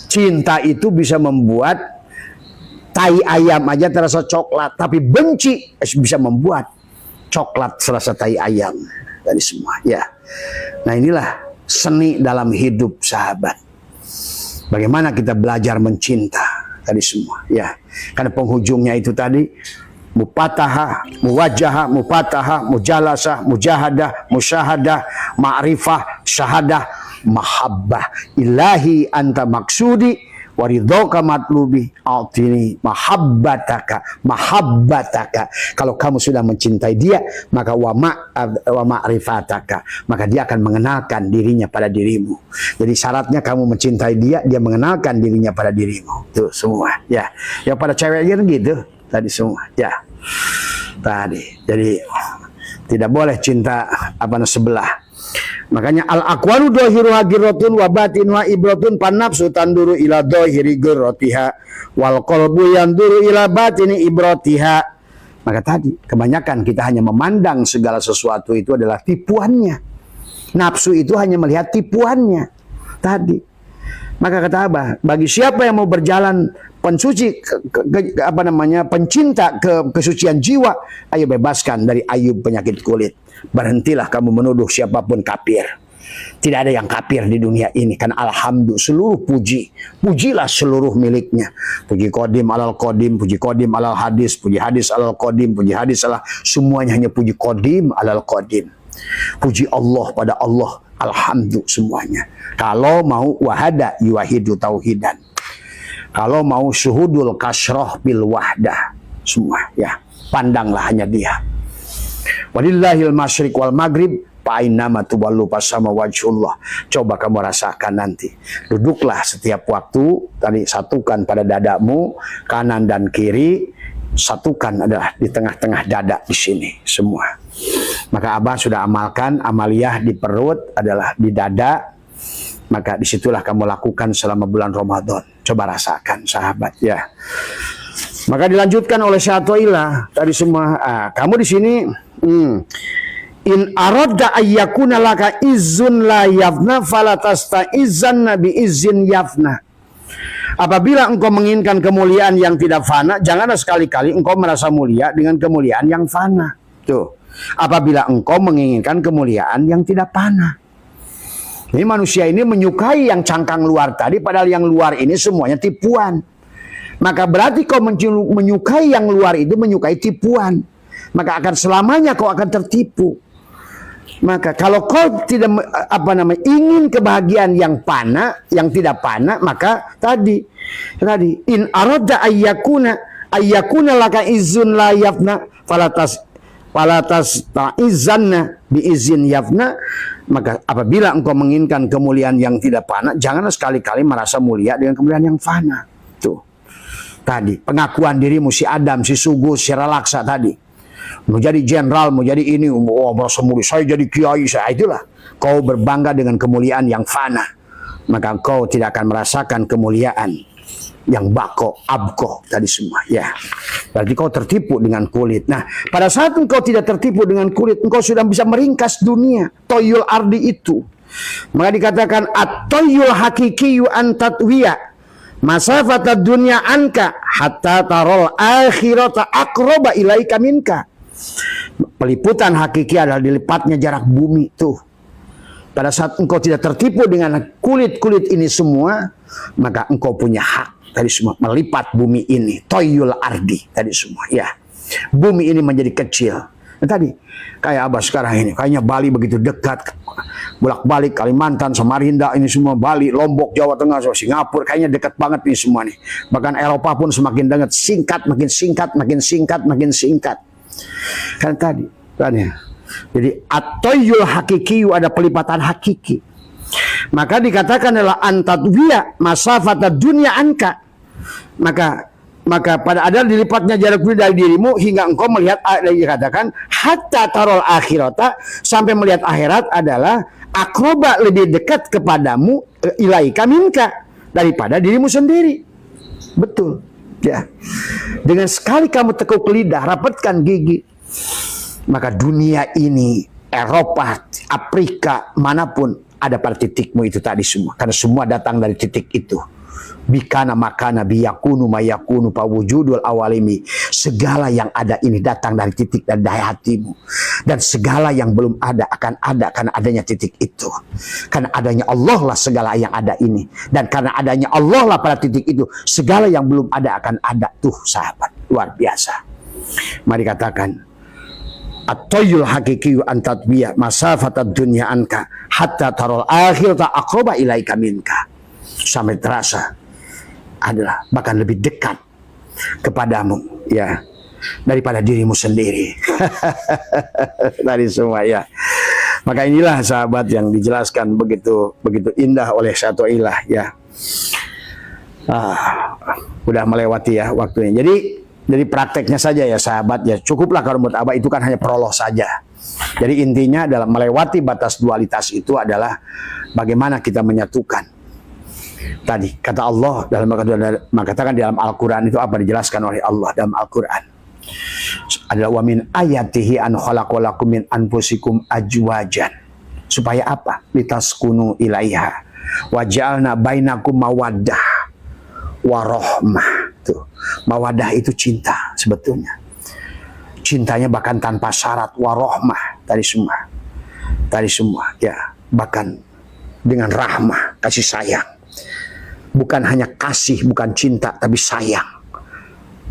cinta itu bisa membuat tai ayam aja terasa coklat, tapi benci bisa membuat coklat serasa tai ayam dari semua. Ya, nah inilah seni dalam hidup sahabat. Bagaimana kita belajar mencinta tadi semua. Ya, karena penghujungnya itu tadi mupataha, muwajahah, mupataha, mujalasah, mujahadah, musyahadah, ma'rifah, syahadah, mahabbah. Ilahi anta maksudi waridhoka matlubi altini mahabbataka. Kalau kamu sudah mencintai dia, maka wa ma'rifataka, maka dia akan mengenalkan dirinya pada dirimu. Jadi syaratnya kamu mencintai dia, dia mengenalkan dirinya pada dirimu. Itu semua ya. Ya pada ceweknya gitu tadi semua ya. Tadi jadi tidak boleh cinta sebelah. Makanya al-aqwalu dhahiru hagirotun wa batinu ibratun panafsu tanduru ila dhahiri girrotiha wal qalbu yanduru ila batini ibrotiha. Maka tadi kebanyakan kita hanya memandang segala sesuatu itu adalah tipuannya. Nafsu itu hanya melihat tipuannya tadi. Maka kata Abah, bagi siapa yang mau berjalan pensuci pencinta kesucian jiwa, ayo bebaskan dari ayub penyakit kulit. Berhentilah kamu menuduh siapapun kafir. Tidak ada yang kafir di dunia ini. Karena alhamdulillah seluruh puji, pujilah seluruh miliknya. Puji kodim alal kodim, puji kodim alal hadis, puji hadis alal kodim, puji hadis alal, semuanya hanya puji kodim alal kodim. Puji Allah pada Allah, alhamdulillah semuanya. Kalau mau wahada yuwahidu tauhidan, kalau mau syuhudul kasroh bil wahdah, semua ya, pandanglah hanya dia. Walillahil masyriq wal maghrib fa'inama tuwallu fasama wajhullah. Coba kamu rasakan nanti. Duduklah setiap waktu, tadi satukan pada dadamu, kanan dan kiri, satukan adalah di tengah-tengah dada di sini semua. Maka Abah sudah amalkan, amaliyah di perut adalah di dada. Maka disitulah kamu lakukan selama bulan Ramadan. Coba rasakan sahabat ya. Maka dilanjutkan oleh Syatoilah tadi semua. Kamu di sini in aradda ayyakuna laka izzun la yafna falatasta izzan nabi izzin yafna. Apabila engkau menginginkan kemuliaan yang tidak fana, janganlah sekali-kali engkau merasa mulia dengan kemuliaan yang fana. Tuh. Apabila engkau menginginkan kemuliaan yang tidak fana. Ini manusia ini menyukai yang cangkang luar tadi, padahal yang luar ini semuanya tipuan. maka berarti kau menyukai yang luar itu menyukai tipuan. Maka akan selamanya kau akan tertipu. Maka kalau kau tidak ingin kebahagiaan yang fana, yang tidak fana, maka tadi in arada ayyakuna laka izun la yafna falatas ta'izanna bi izin yafna. Maka apabila engkau menginginkan kemuliaan yang tidak fana, janganlah sekali-kali merasa mulia dengan kemuliaan yang fana. Tuh. Tadi pengakuan dirimu si Adam, si Sugus, si Relaksa tadi. Mau jadi jenderal, mau jadi ini, merasa mulia, saya jadi kiai, saya itulah. Kau berbangga dengan kemuliaan yang fana, maka kau tidak akan merasakan kemuliaan yang bako, abko tadi semua. Ya, berarti kau tertipu dengan kulit. Nah, pada saat engkau tidak tertipu dengan kulit, engkau sudah bisa meringkas dunia. Toyul ardi itu. Maka dikatakan at-toyul hakikiyu antatwiya masafata dunya anka hatta tarol akhirata akroba ilaika minka. Peliputan hakiki adalah dilipatnya jarak bumi tuh. Pada saat engkau tidak tertipu dengan kulit-kulit ini semua, maka engkau punya hak tadi semua melipat bumi ini. Toyul ardi tadi semua. Ya, bumi ini menjadi kecil. Nah, tadi kayak Abah sekarang ini, kayaknya Bali begitu dekat, bolak-balik Kalimantan, Samarinda ini semua, Bali, Lombok, Jawa Tengah, Singapura, kayaknya dekat banget ini semua nih. Bahkan Eropa pun semakin dekat, singkat, makin singkat, makin singkat, makin singkat. Kan tadi. Jadi at-toyul hakiki ada pelipatan hakiki. Maka dikatakan adalah antatwiya masafata dunya anka. Maka pada ada dilipatnya jarak dari dirimu hingga engkau melihat, dikatakan hatta tarol akhirata, sampai melihat akhirat adalah akroba lebih dekat kepadamu ilaika minka daripada dirimu sendiri. Betul. Ya. Dengan sekali kamu tekuk lidah, rapatkan gigi, maka dunia ini, Eropa, Afrika, manapun ada pada titikmu itu tadi semua. Karena semua datang dari titik itu. Bikana makana biyakunu mayakunu pawujudul awalimi. Segala yang ada ini datang dari titik dan dari hatimu. Dan segala yang belum ada akan ada karena adanya titik itu. Karena adanya Allah lah segala yang ada ini. Dan karena adanya Allah lah pada titik itu, segala yang belum ada akan ada. Tuh sahabat, luar biasa. Mari katakan at-toyul hakikiyu antatbiya masafatad dunya anka hatta tarol akhirata aqroba ilaika minka. Sampai terasa adalah bahkan lebih dekat kepadamu ya daripada dirimu sendiri. Dari semua ya. Maka inilah sahabat yang dijelaskan begitu indah oleh satu ilah ya. Udah melewati ya waktunya. Jadi prakteknya saja ya sahabat ya, cukuplah kalau menurut Abah itu kan hanya prolog saja. Jadi intinya dalam melewati batas dualitas itu adalah bagaimana kita menyatukan. Tadi kata Allah katakan dalam Al-Quran itu apa dijelaskan oleh Allah dalam Al-Quran adalah wa min ayatihi an khalaqalakum min anfusikum ajwajan. Supaya apa? Litaskunu ilaiha wa ja'alna bainakum mawaddah warahmah. Tuh, mawadah itu cinta sebetulnya. Cintanya bahkan tanpa syarat, warahmah tadi semua ya, bahkan dengan rahmah, kasih sayang. Bukan hanya kasih, bukan cinta, tapi sayang.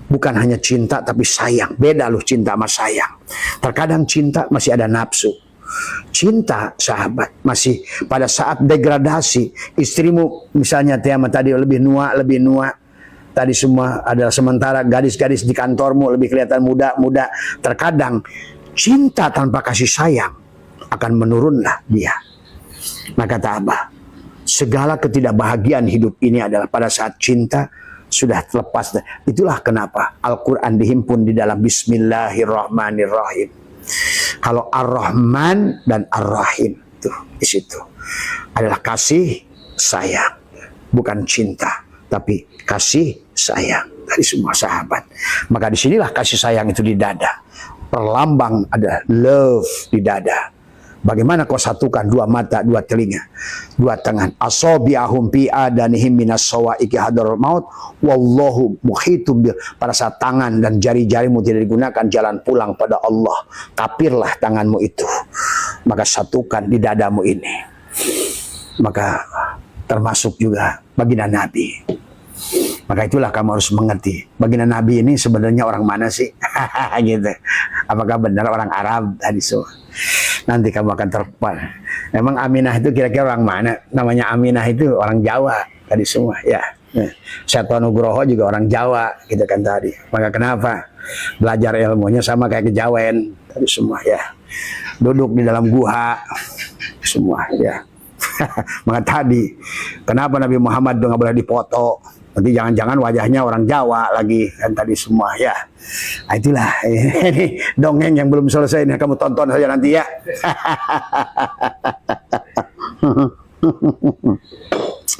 Bukan hanya cinta, tapi sayang. Beda loh cinta sama sayang. Terkadang cinta masih ada nafsu. Cinta sahabat masih pada saat degradasi. Istrimu misalnya tadi lebih nua. Tadi semua adalah sementara gadis-gadis di kantormu lebih kelihatan muda. Terkadang cinta tanpa kasih sayang akan menurunlah dia. Maka kata Abah, segala ketidakbahagiaan hidup ini adalah pada saat cinta sudah terlepas. Itulah kenapa Al-Quran dihimpun di dalam Bismillahirrahmanirrahim. Kalau Ar-Rahman dan Ar-Rahim tuh di situ adalah kasih sayang, bukan cinta, tapi kasih sayang dari semua sahabat. Maka disinilah kasih sayang itu di dada. Perlambang ada love di dada. Bagaimana kau satukan dua mata, dua telinga, dua tangan. Asabi'ahum fi adanihim minas sawa'iqi hadarul maut wallahu muhitum bil. Pada saat tangan dan jari-jarimu tidak digunakan, jalan pulang pada Allah. Kapirlah tanganmu itu. Maka satukan di dadamu ini. Maka termasuk juga baginda Nabi. Maka itulah kamu harus mengerti. Baginda Nabi ini sebenarnya orang mana sih? Gitu. Apakah benar orang Arab? Tadi so. Nanti kamu akan terpal. Memang Aminah itu kira-kira orang mana? Namanya Aminah itu orang Jawa tadi semua. Ya. Seto Nugroho juga orang Jawa, gitu kan tadi. Maka kenapa? Belajar ilmunya sama kayak kejawen tadi semua ya. Duduk di dalam guha semua ya. Maka tadi kenapa Nabi Muhammad nggak boleh dipoto? Nanti jangan-jangan wajahnya orang Jawa lagi kan tadi semua ya. Nah, itulah ini dongeng yang belum selesai ini, kamu tonton saja nanti ya.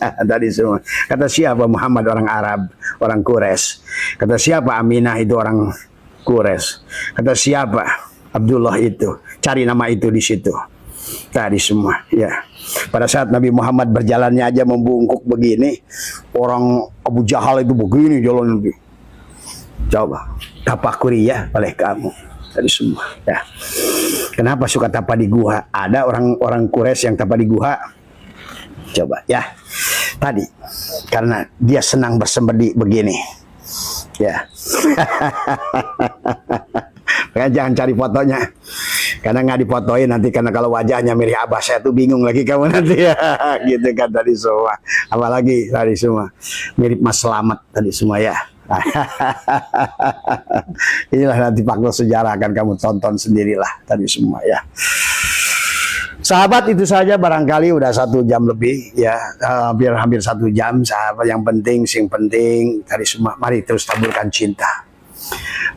Tadi semua. Kata siapa Muhammad orang Arab, orang Quraisy. Kata siapa Aminah itu orang Quraisy. Kata siapa Abdullah itu. Cari nama itu di situ. Tadi semua ya. Pada saat Nabi Muhammad berjalannya aja membungkuk begini, orang Abu Jahal itu begini jalan lebih. Coba tapakuri ya oleh kamu tadi semua ya. Kenapa suka tapa di gua? Ada orang Quraisy yang tapa di gua. Coba ya. Tadi karena dia senang bersemedi begini. Ya. Jangan cari fotonya. Karena nggak difotoin nanti, karena kalau wajahnya mirip Abah saya tuh bingung lagi kamu nanti ya. Gitu kan tadi semua. Apalagi tadi semua mirip Mas Slamet tadi semua ya. Inilah nanti fakta sejarah akan kamu tonton sendirilah tadi semua ya. Sahabat, itu saja barangkali udah 1 jam lebih ya, hampir 1 jam. Sahabat, yang penting sing penting tadi semua, mari terus taburkan cinta.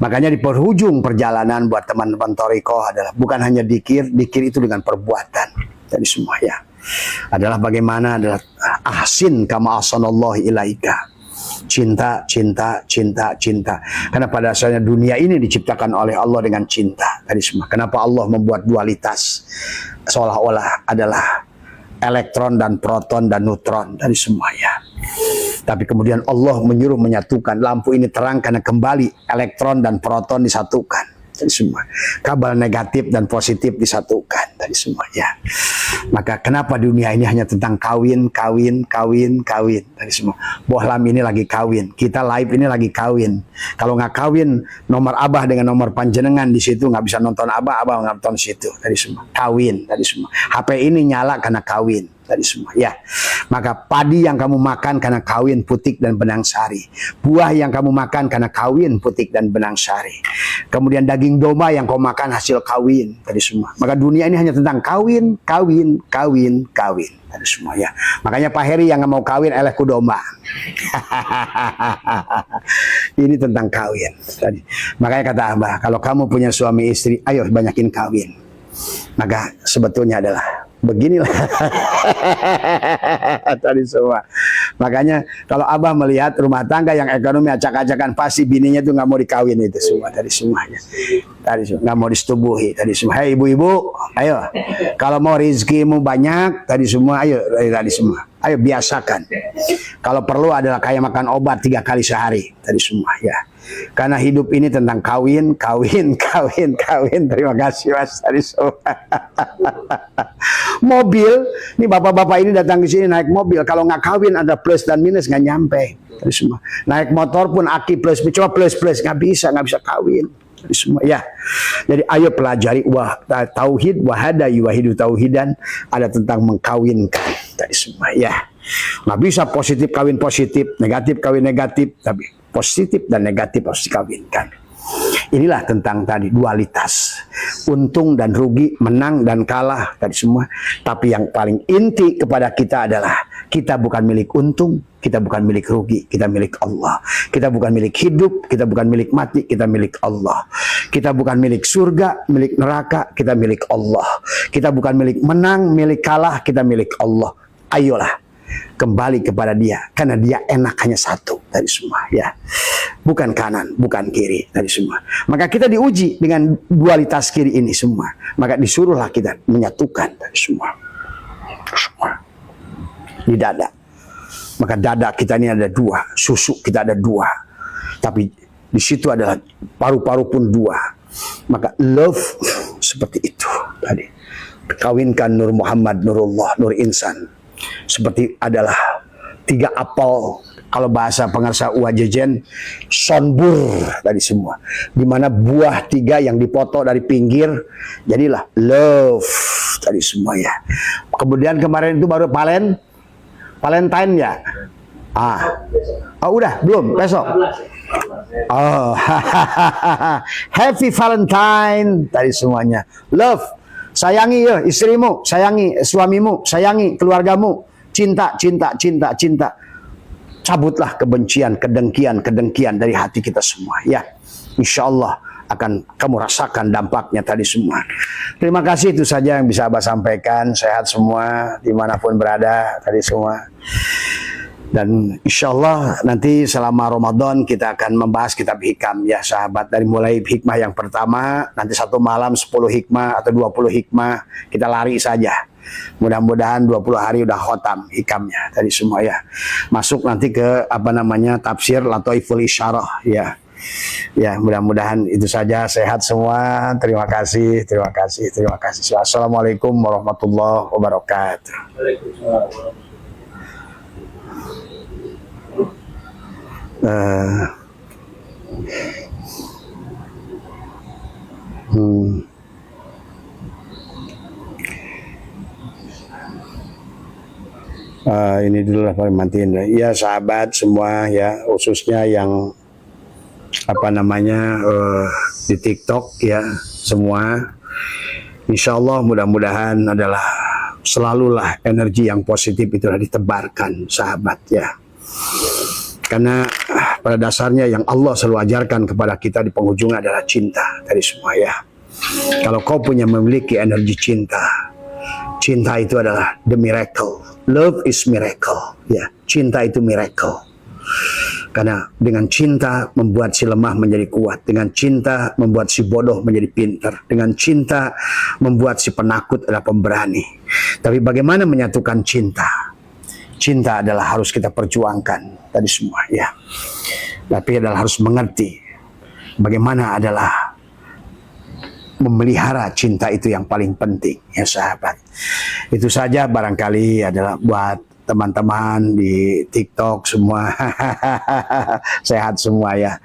Makanya di penghujung perjalanan buat teman-teman Thariqah adalah bukan hanya dikir itu dengan perbuatan tadi semua ya. Adalah bagaimana adalah ahsin kama ahsanallahu ilaika. Cinta, cinta, cinta, cinta. Karena pada dasarnya dunia ini diciptakan oleh Allah dengan cinta tadi semua. Kenapa Allah membuat dualitas? Seolah-olah adalah elektron dan proton dan neutron tadi semua ya. Tapi kemudian Allah menyuruh menyatukan. Lampu ini terang karena kembali elektron dan proton disatukan tadi semua. Kabel negatif dan positif disatukan tadi semua ya. Maka kenapa dunia ini hanya tentang kawin tadi semua. Bohlam ini lagi kawin, kita live ini lagi kawin. Kalau nggak kawin, nomor Abah dengan nomor panjenengan di situ nggak bisa nonton Abah nggak nonton situ tadi semua. Kawin tadi semua. HP ini nyala karena kawin tadi semua ya. Maka padi yang kamu makan karena kawin putik dan benang sari. Buah yang kamu makan karena kawin putik dan benang sari. Kemudian daging domba yang kau makan hasil kawin tadi semua. Maka dunia ini hanya tentang kawin tadi semua ya. Makanya Pak Heri yang nggak mau kawin elehku domba. Ini tentang kawin tadi. Makanya kata Abah, kalau kamu punya suami istri, ayo banyakin kawin. Maka sebetulnya adalah beginilah tadi semua. Makanya kalau Abah melihat rumah tangga yang ekonomi acak-acakan, pasti bininya tuh nggak mau dikawin itu semua tadi semuanya. Tadi semua nggak mau disetubuhi tadi semua. Hei ibu-ibu, ayo. Kalau mau rezekimu banyak tadi semua, ayo tadi semua. Ayo biasakan. Kalau perlu adalah kayak makan obat 3 kali sehari tadi semua ya. Karena hidup ini tentang kawin. Terima kasih Mas tadi semua. Mobil, ini bapak-bapak ini datang ke sini naik mobil. Kalau nggak kawin ada plus dan minus, nggak nyampe tadi semua. Naik motor pun aki plus, coba plus nggak bisa kawin tadi semua ya. Jadi ayo pelajari tauhid wahada yuwahidu tauhidan, ada tentang mengkawinkan tadi semua ya. Nggak bisa positif kawin positif, negatif kawin negatif, tapi positif dan negatif harus dikawinkan. Inilah tentang tadi dualitas, untung dan rugi, menang dan kalah tadi semua. Tapi yang paling inti kepada kita adalah kita bukan milik untung, kita bukan milik rugi, kita milik Allah. Kita bukan milik hidup, kita bukan milik mati, kita milik Allah. Kita bukan milik surga, milik neraka, kita milik Allah. Kita bukan milik menang, milik kalah, kita milik Allah. Ayolah kembali kepada Dia, karena Dia enak hanya satu dari semua ya. Bukan kanan, bukan kiri dari semua. Maka kita diuji dengan dualitas kiri ini semua. Maka disuruhlah kita menyatukan dari semua. Di dada. Maka dada kita ini ada 2, susu kita ada 2. Tapi di situ adalah paru-paru pun 2. Maka love seperti itu tadi. Kawinkan Nur Muhammad, Nurullah, Nur Insan. Seperti adalah 3 apel kalau bahasa pengarsa Uwajejen, sonbur tadi semua. Di mana buah 3 yang dipoto dari pinggir, jadilah love tadi semua ya. Kemudian kemarin itu baru Valentine ya. Oh udah belum besok. Oh, happy Valentine tadi semuanya. Love, sayangi ya istrimu, sayangi suamimu, sayangi keluargamu. Cinta, cinta, cinta, cinta. Cabutlah kebencian, kedengkian dari hati kita semua ya. Insya Allah akan kamu rasakan dampaknya tadi semua. Terima kasih, itu saja yang bisa Abah sampaikan. Sehat semua dimanapun berada tadi semua. Dan insya Allah nanti selama Ramadan kita akan membahas kitab hikam ya sahabat. Dari mulai hikmah yang pertama, nanti satu malam 10 hikmah atau 20 hikmah, kita lari saja. Mudah-mudahan 20 hari udah khotam hikamnya tadi semua ya. Masuk nanti ke tafsir Lataiful Isyarah ya. Ya, mudah-mudahan itu saja. Sehat semua. Terima kasih, terima kasih, terima kasih. Assalamualaikum warahmatullahi wabarakatuh. Ini dulu lah paling matiin ya sahabat semua ya, khususnya yang di TikTok ya semua. Insya Allah mudah-mudahan adalah selalulah energi yang positif itu ditebarkan sahabat ya. Karena pada dasarnya yang Allah selalu ajarkan kepada kita di penghujung adalah cinta dari semua ya. Kalau kau memiliki energi cinta, cinta itu adalah the miracle. Love is miracle ya. Cinta itu miracle. Karena dengan cinta membuat si lemah menjadi kuat, dengan cinta membuat si bodoh menjadi pintar, dengan cinta membuat si penakut adalah pemberani. Tapi bagaimana menyatukan cinta? Cinta adalah harus kita perjuangkan tadi semua ya. Tapi adalah harus mengerti bagaimana adalah memelihara cinta itu yang paling penting ya sahabat. Itu saja barangkali adalah buat teman-teman di TikTok semua. Sehat semua ya.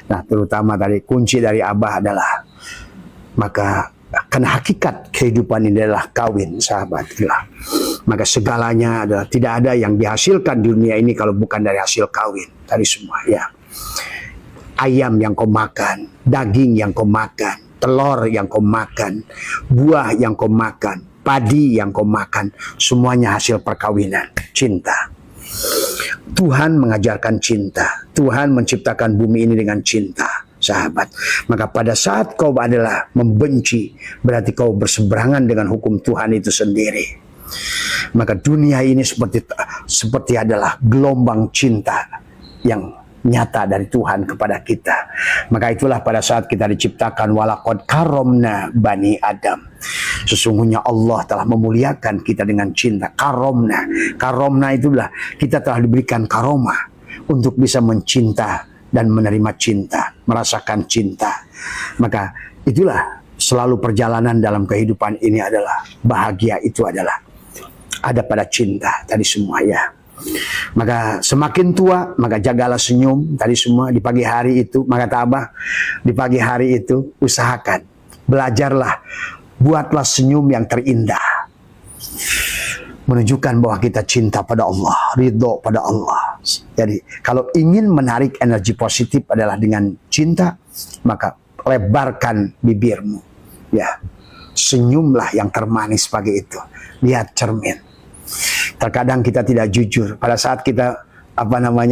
Nah, terutama tadi kunci dari Abah adalah karena hakikat kehidupan ini adalah kawin sahabat. Maka segalanya adalah tidak ada yang dihasilkan di dunia ini kalau bukan dari hasil kawin tadi semua ya. Ayam yang kau makan, daging yang kau makan, telur yang kau makan, buah yang kau makan, padi yang kau makan, semuanya hasil perkawinan, cinta. Tuhan mengajarkan cinta. Tuhan menciptakan bumi ini dengan cinta, sahabat. Maka pada saat kau adalah membenci, berarti kau berseberangan dengan hukum Tuhan itu sendiri. Maka dunia ini seperti adalah gelombang cinta yang nyata dari Tuhan kepada kita. Maka itulah pada saat kita diciptakan walaqad karomna bani Adam. Sesungguhnya Allah telah memuliakan kita dengan cinta. Karomna itulah kita telah diberikan karomah untuk bisa mencinta dan menerima cinta, merasakan cinta. Maka itulah selalu perjalanan dalam kehidupan ini adalah bahagia itu adalah ada pada cinta tadi semua ya. Maka semakin tua maka jagalah senyum tadi semua di pagi hari itu. Maka Abah di pagi hari itu usahakan, belajarlah, buatlah senyum yang terindah, menunjukkan bahwa kita cinta pada Allah, ridho pada Allah. Jadi kalau ingin menarik energi positif adalah dengan cinta, maka lebarkan bibirmu ya, senyumlah yang termanis pagi itu. Lihat cermin. Terkadang kita tidak jujur. Pada saat kita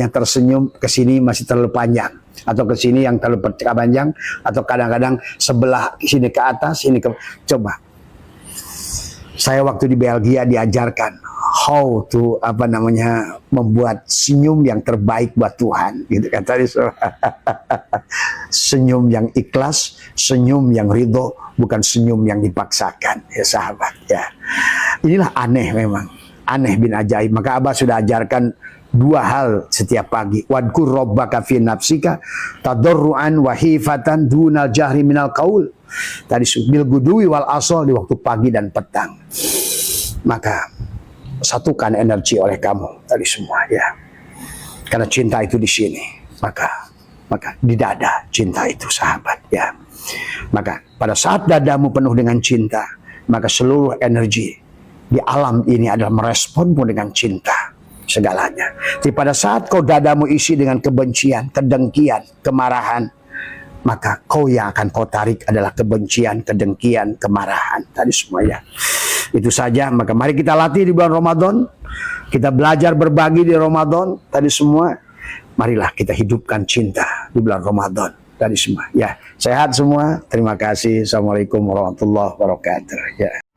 tersenyum, ke sini masih terlalu panjang, atau ke sini yang terlalu panjang, atau kadang-kadang sebelah sini ke atas, sini ke. Coba. Saya waktu di Belgia diajarkan how to membuat senyum yang terbaik buat Tuhan, gitu kan tadi. Senyum yang ikhlas, senyum yang ridho, bukan senyum yang dipaksakan ya sahabat ya. Inilah aneh memang. Aneh bin ajaib. Maka Abah sudah ajarkan dua hal setiap pagi. Wadkur rabbaka fi nafsika tadarruan wa hifatan dunal jahri minal qaul. Tadi bil guduwi wal asal, di waktu pagi dan petang. Maka satukan energi oleh kamu tadi semua ya. Karena cinta itu di sini, maka di dada cinta itu, sahabat, ya. Maka pada saat dadamu penuh dengan cinta, maka seluruh energi di alam ini adalah meresponmu dengan cinta segalanya. Jadi pada saat kau dadamu isi dengan kebencian, kedengkian, kemarahan, maka kau yang akan kau tarik adalah kebencian, kedengkian, kemarahan. Tadi semuanya. Itu saja. Maka mari kita latih di bulan Ramadan. Kita belajar berbagi di Ramadan. Tadi semua. Marilah kita hidupkan cinta di bulan Ramadan. Tadi semua. Ya, sehat semua. Terima kasih. Assalamualaikum warahmatullahi wabarakatuh. Ya.